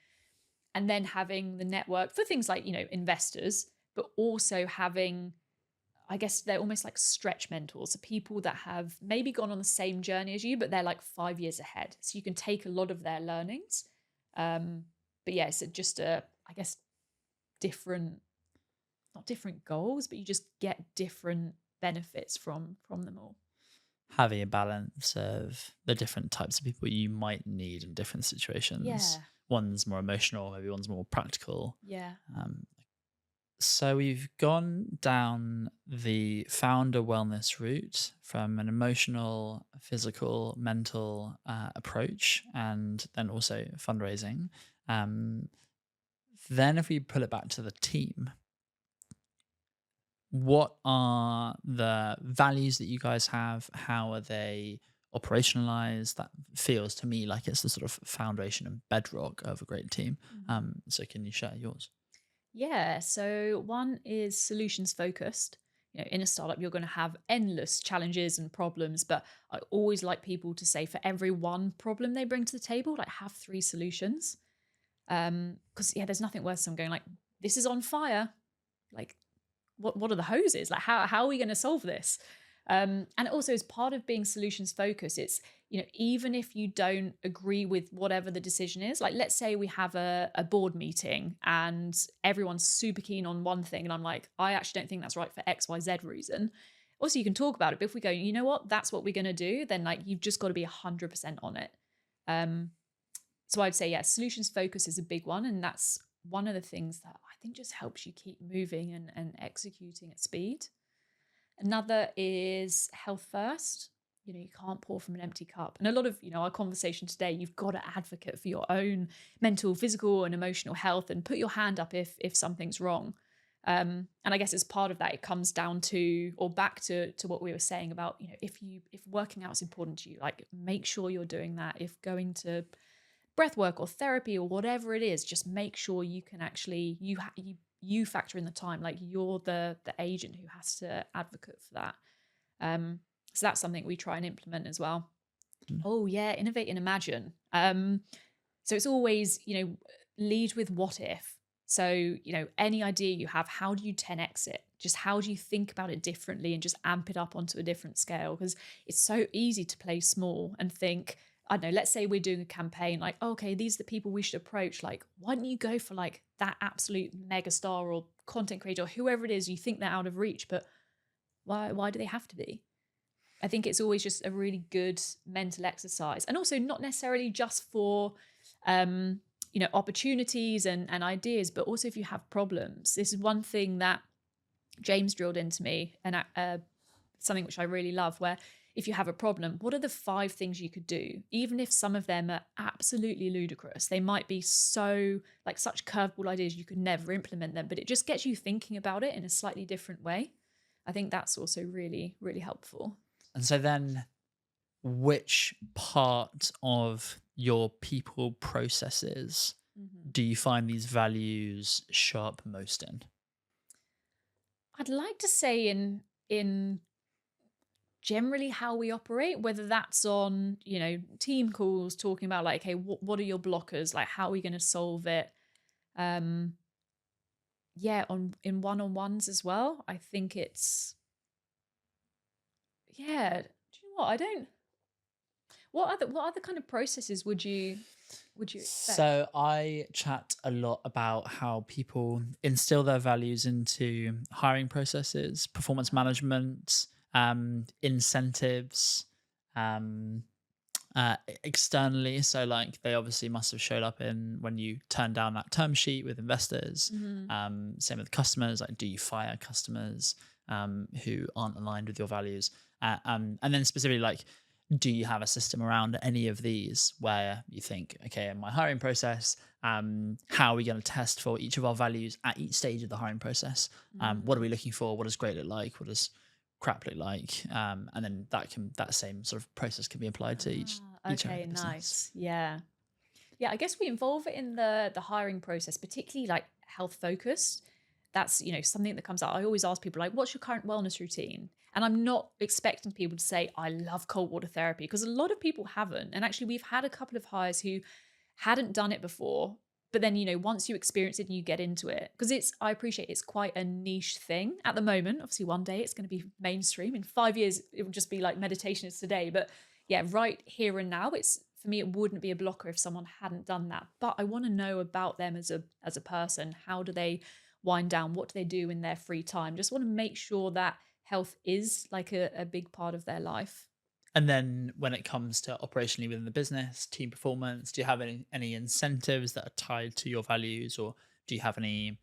And then having the network for things like, investors, but also having, I guess they're almost like stretch mentors, so people that have maybe gone on the same journey as you, but they're like 5 years ahead. So you can take a lot of their learnings. But yeah, it's just I guess different, not different goals, but you just get different benefits from them all. Having a balance of the different types of people you might need in different situations. Yeah. One's more emotional, maybe one's more practical. Yeah. So we've gone down the founder wellness route from an emotional, physical, mental approach, and then also fundraising. Then if we pull it back to the team, what are the values that you guys have? How are they operationalized? That feels to me like it's the sort of foundation and bedrock of a great team. So can you share yours? Yeah, so one is solutions focused. In a startup, you're going to have endless challenges and problems, but I always like people to say for every one problem they bring to the table, like have 3 solutions. Because there's nothing worse than going like, this is on fire. Like, what are the hoses? Like, how are we going to solve this? And also, as part of being solutions focused, it's, even if you don't agree with whatever the decision is, like let's say we have a board meeting and everyone's super keen on one thing, and I'm like, I actually don't think that's right for XYZ reason. Also, you can talk about it, but if we go, you know what, that's what we're going to do, then like you've just got to be 100% on it. So I'd say, yeah, solutions focus is a big one, and that's one of the things that I think just helps you keep moving and executing at speed. Another is health first. You can't pour from an empty cup. And a lot of, our conversation today, you've got to advocate for your own mental, physical, and emotional health, and put your hand up if something's wrong. And I guess as part of that, it comes down to, or back to what we were saying about, if working out is important to you, like make sure you're doing that. If going to breath work or therapy or whatever it is, just make sure you can actually, you factor in the time, like you're the agent who has to advocate for that. So that's something we try and implement as well. Oh yeah, innovate and imagine. So it's always, lead with what if. So, any idea you have, how do you 10x it? Just how do you think about it differently and just amp it up onto a different scale? Because it's so easy to play small and think, I don't know, let's say we're doing a campaign like, oh, okay, these are the people we should approach. Like, why don't you go for like that absolute mega star or content creator or whoever it is, you think they're out of reach, but why do they have to be? I think it's always just a really good mental exercise, and also not necessarily just for, opportunities and ideas, but also if you have problems. This is one thing that James drilled into me, and something which I really love, where if you have a problem, what are the 5 things you could do? Even if some of them are absolutely ludicrous, they might be so like such curveball ideas you could never implement them, but it just gets you thinking about it in a slightly different way. I think that's also really, really helpful. And so then, which part of your people processes Mhm. do you find these values show up most in? I'd like to say in generally how we operate, whether that's on, team calls talking about like, hey, what are your blockers? Like, how are we going to solve it? Um, yeah, on in one-on-ones as well. I think it's yeah. Do you know what? I don't. What other kind of processes would you expect? So I chat a lot about how people instill their values into hiring processes, performance management, incentives, um, externally. So like they obviously must have showed up in when you turn down that term sheet with investors. Mhm. Same with customers. Like, do you fire customers who aren't aligned with your values? And then specifically like, do you have a system around any of these where you think, okay, in my hiring process, how are we going to test for each of our values at each stage of the hiring process? What are we Mm. looking for? What does great look like? What does crap look like? And then that same sort of process can be applied to each area of Okay, the business. nice. Yeah. Yeah, I guess we involve it in the hiring process, particularly like health focused. That's, something that comes up. I always ask people like, what's your current wellness routine? And I'm not expecting people to say, I love cold water therapy, because a lot of people haven't. And actually, we've had a couple of hires who hadn't done it before. But then, once you experience it and you get into it, because I appreciate it's quite a niche thing at the moment. Obviously, one day it's going to be mainstream. In 5 years, it will just be like meditation is today. But yeah, right here and now, for me, it wouldn't be a blocker if someone hadn't done that. But I want to know about them as a person. How do they wind down? What do they do in their free time? Just want to make sure that health is like a big part of their life. And then when it comes to operationally within the business, team performance, do you have any incentives that are tied to your values, or do you have any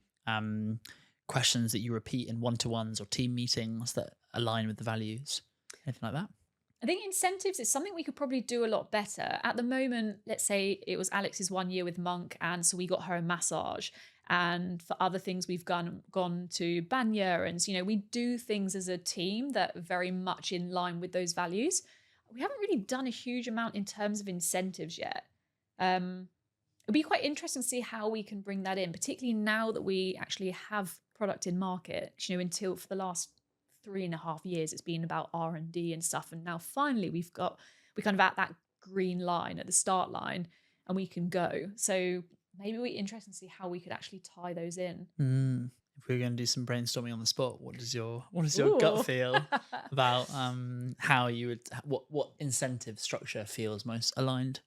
questions that you repeat in one-to-ones or team meetings that align with the values? Anything like that? I think incentives is something we could probably do a lot better. At the moment, let's say it was Alex's 1 year with Monk, and so we got her a massage. And for other things, we've gone to Banya, and we do things as a team that are very much in line with those values. We haven't really done a huge amount in terms of incentives yet. It'll be quite interesting to see how we can bring that in, particularly now that we actually have product in market. Until for the last 3.5 years, it's been about R&D and stuff, and now finally we're kind of at that green line at the start line, and we can go. So maybe we're interested to see how we could actually tie those in. If we are going to do some brainstorming on the spot, what does your gut Ooh. feel about how you would what incentive structure feels most aligned?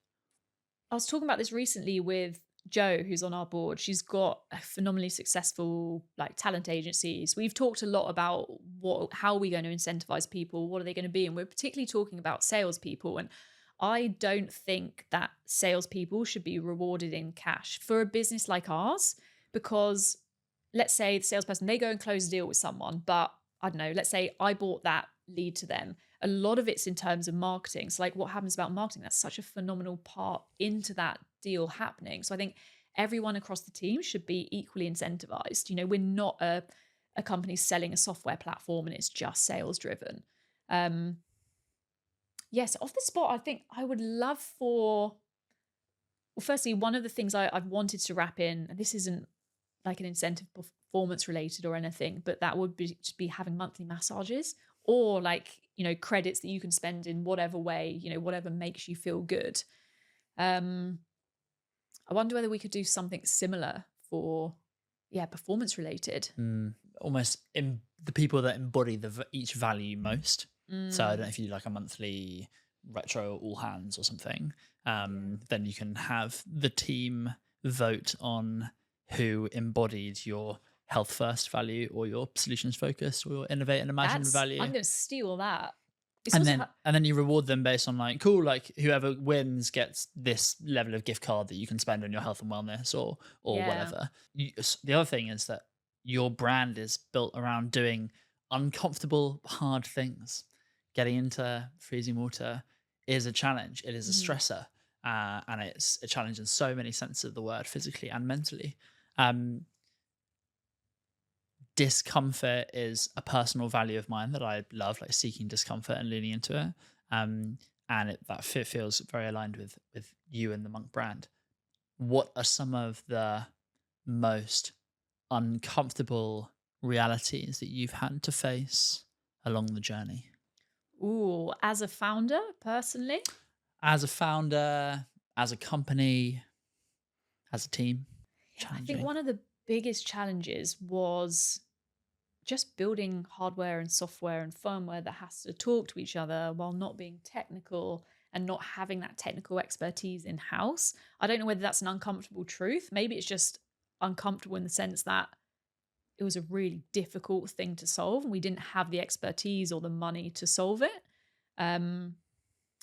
I was talking about this recently with Jo, who's on our board. She's got a phenomenally successful like talent agencies. We've talked a lot about how are we going to incentivize people, what are they going to be, and we're particularly talking about salespeople. And I don't think that salespeople should be rewarded in cash for a business like ours, because let's say the salesperson, they go and close a deal with someone, but I don't know, let's say I bought that lead to them. A lot of it's in terms of marketing. So like what happens about marketing, that's such a phenomenal part into that deal happening. So I think everyone across the team should be equally incentivized. We're not a company selling a software platform and it's just sales driven. Yes, off the spot, I think I would love well, firstly, one of the things I've wanted to wrap in, and this isn't like an incentive performance related or anything, but that would be just be having monthly massages, or like, credits that you can spend in whatever way, whatever makes you feel good. I wonder whether we could do something similar for, yeah, performance related. Almost in the people that embody each value most. So I don't know if you do like a monthly retro all hands or something. Then you can have the team vote on who embodied your health first value, or your solutions focused, or your innovate and imagine value. I'm going to steal that. And then you reward them based on like, cool, like whoever wins gets this level of gift card that you can spend on your health and wellness or Yeah. whatever. The other thing is that your brand is built around doing uncomfortable, hard things. getting into freezing water is a challenge. It is a Mhm. stressor, and it's a challenge in so many senses of the word, physically and mentally. Um, Discomfort is a personal value of mine that I love, like seeking discomfort and leaning into it. Um, and that fit feels very aligned with you and the Monk brand. What are some of the most uncomfortable realities that you've had to face along the journey? Ooh, as a founder, personally, As a founder, as a company, as a team, yeah, I think challenging. one of the biggest challenges was just building hardware and software and firmware that has to talk to each other while not being technical and not having that technical expertise in house. I don't know whether that's an uncomfortable truth. Maybe it's just uncomfortable in the sense that it was a really difficult thing to solve and we didn't have the expertise or the money to solve it. Um,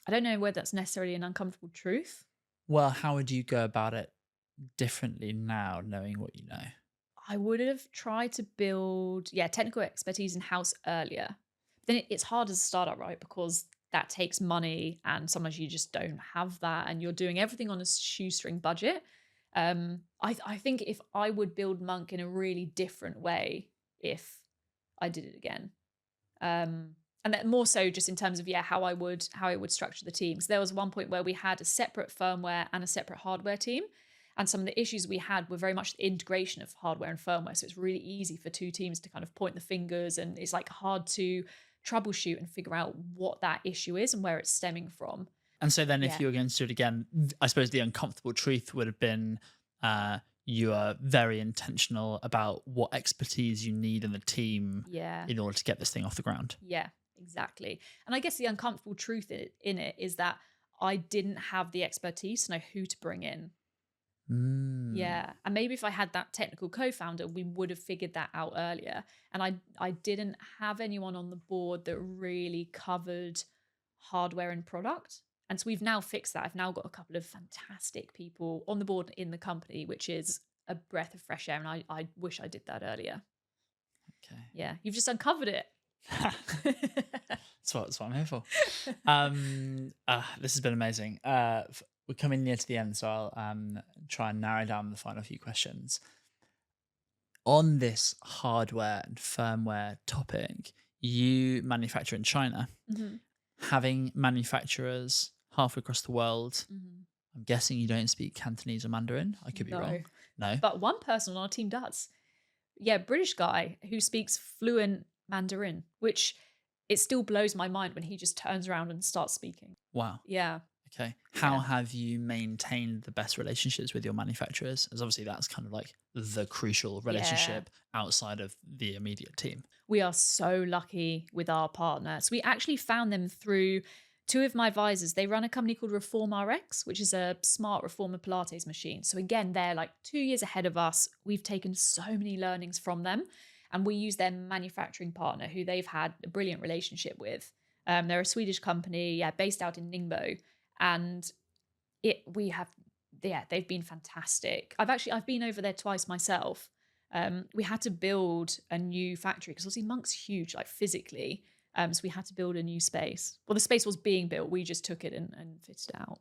I don't know whether that's necessarily an uncomfortable truth. Well, how would you go about it differently now, knowing what you know? I would have tried to build, yeah, technical expertise in house earlier. Then it's hard as a startup, right? Because that takes money, and sometimes you just don't have that, and you're doing everything on a shoestring budget. I think if I would build Monk in a really different way, if I did it again, and then more so just in terms of how I would structure the teams. There was one point where we had a separate firmware and a separate hardware team, and some of the issues we had were very much the integration of hardware and firmware. So it's really easy for two teams to kind of point the fingers, and it's like hard to troubleshoot and figure out what that issue is and where it's stemming from. And so then if Yeah. you were going to do it again, I suppose the uncomfortable truth would have been you are very intentional about what expertise you need in the team Yeah. in order to get this thing off the ground. Yeah, exactly. And I guess the uncomfortable truth in it is that I didn't have the expertise to know who to bring in. Mm. Yeah. And maybe if I had that technical co-founder, we would have figured that out earlier. And I didn't have anyone on the board that really covered hardware and product. And so we've now fixed that. I've now got a couple of fantastic people on the board in the company, which is a breath of fresh air. And I wish I did that earlier. Okay. Yeah. You've just uncovered it. That's what I'm here for. This has been amazing. We're coming near to the end, so I'll try and narrow down the final few questions. On this hardware and firmware topic, you manufacture in China. Mhm. Having manufacturers halfway across the world, Mhm. I'm guessing you don't speak Cantonese or Mandarin. I could be No. wrong. No. But one person on our team does. Yeah, British guy who speaks fluent Mandarin, which it still blows my mind when he just turns around and starts speaking. Wow. Yeah. Okay. How Yeah. have you maintained the best relationships with your manufacturers? As obviously that's kind of like the crucial relationship outside of the immediate team. We are so lucky with our partners. We actually found them through two of my advisors. They run a company called Reform RX, which is a smart reformer Pilates machine. So again, they're like 2 years ahead of us. We've taken so many learnings from them, and we use their manufacturing partner, who they've had a brilliant relationship with. They're a Swedish company, yeah, based out in Ningbo, and we have, yeah, they've been fantastic. I've been over there twice myself. We had to build a new factory because obviously Monk's huge, like physically. So we had to build a new space. Well, the space was being built. We just took it and fitted it out.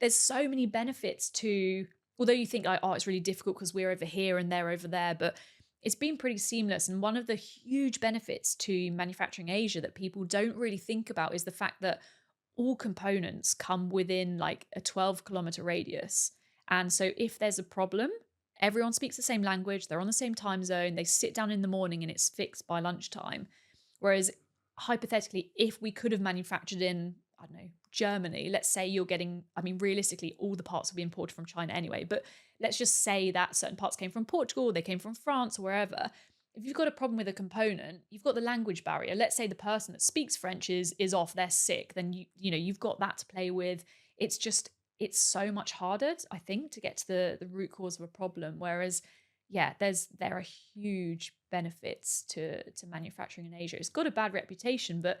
There's so many benefits to, although you think like, oh, it's really difficult because we're over here and they're over there, but it's been pretty seamless. And one of the huge benefits to manufacturing Asia that people don't really think about is the fact that all components come within like a 12-kilometer radius. And so if there's a problem, everyone speaks the same language, they're on the same time zone, they sit down in the morning and it's fixed by lunchtime. Whereas hypothetically, if we could have manufactured in, I don't know, Germany, let's say you're getting, I mean, realistically, all the parts will be imported from China anyway, but let's just say that certain parts came from Portugal, they came from France or wherever. If you've got a problem with a component, you've got the language barrier. Let's say the person that speaks French is off, they're sick, then you've got that to play with. It's so much harder, I think, to get to the root cause of a problem. Whereas, yeah, there are huge benefits to manufacturing in Asia. It's got a bad reputation, but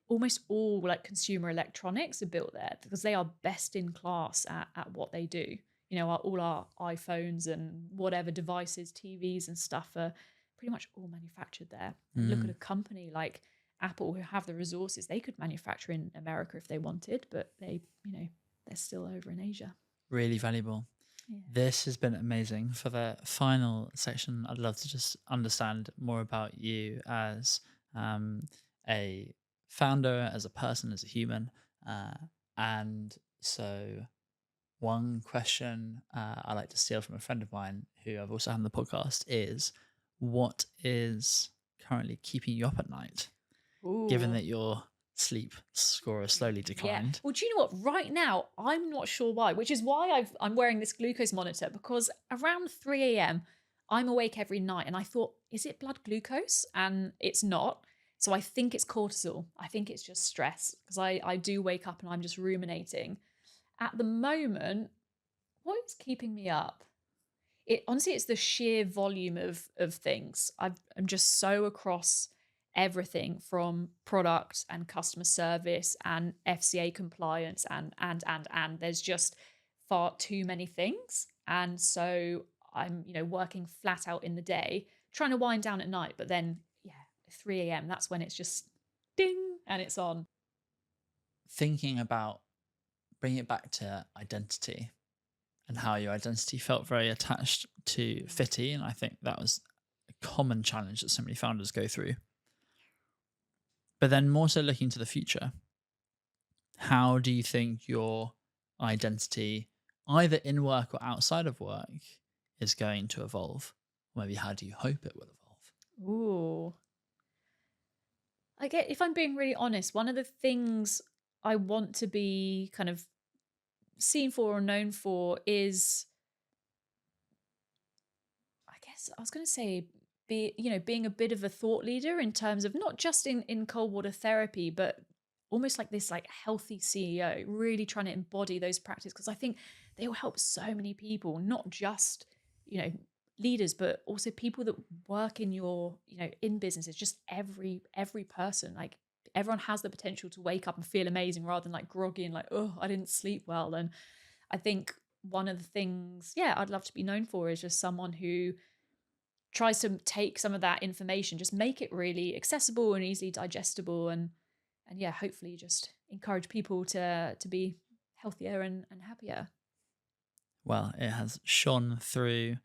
almost all like consumer electronics are built there because they are best in class at what they do. All our iPhones and whatever devices, TVs and stuff are pretty much all manufactured there. And look at a company like Apple, who have the resources, they could manufacture in America if they wanted, but they, they're still over in Asia. Really valuable. Yeah. This has been amazing. For the final section, I'd love to just understand more about you as a founder, as a person, as a human. And so one question I like to steal from a friend of mine who I've also had on the podcast is, what is currently keeping you up at night, given Ooh. that your sleep score has slowly declined? Well, do you know what? Right now, I'm not sure why, which is why I'm wearing this glucose monitor, because around 3 a.m., I'm awake every night. And I thought, is it blood glucose? And it's not. So I think it's cortisol. I think it's just stress, because I do wake up and I'm just ruminating. At the moment, what is keeping me up? Honestly, it's the sheer volume of things. I'm just so across everything from product and customer service and FCA compliance and there's just far too many things. And so I'm, working flat out in the day, trying to wind down at night, but then 3 a.m. that's when it's just ding and it's on. Thinking about bringing it back to identity and how your identity felt very attached to Fitty, and I think that was a common challenge that so many founders go through. But then more so looking to the future, how do you think your identity, either in work or outside of work, is going to evolve? Or maybe how do you hope it will evolve? Ooh. If I'm being really honest, one of the things I want to be kind of seen for or known for is, I guess I was going to say, being a bit of a thought leader in terms of not just in cold water therapy, but almost like this healthy CEO, really trying to embody those practices, because I think they will help so many people, not just, leaders, but also people that work in in businesses, just every person. Like, everyone has the potential to wake up and feel amazing rather than groggy and oh, I didn't sleep well. And I think one of the things, I'd love to be known for is just someone who tries to take some of that information, just make it really accessible and easily digestible, and hopefully just encourage people to be healthier and happier. Well, it has shone through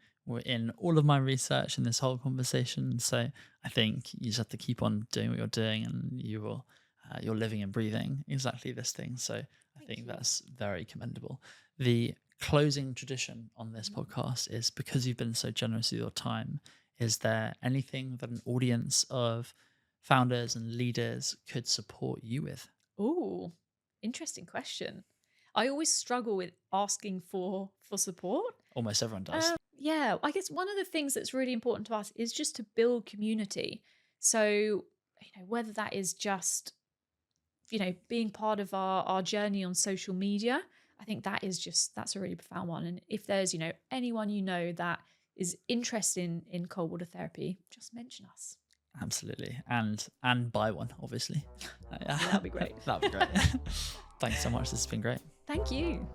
in all of my research in this whole conversation. So I think you just have to keep on doing what you're doing, and you're living and breathing exactly this thing. So I think that's very commendable. The closing tradition on this podcast is, because you've been so generous with your time, is there anything that an audience of founders and leaders could support you with? Ooh, interesting question. I always struggle with asking for support. Almost everyone does. I guess one of the things that's really important to us is just to build community. So, whether that is just, being part of our journey on social media, I think that's a really profound one. And if there's, anyone that is interested in cold water therapy, just mention us. Absolutely. And buy one, obviously. That'd be great. That'd be great. Thanks so much. This has been great. Thank you.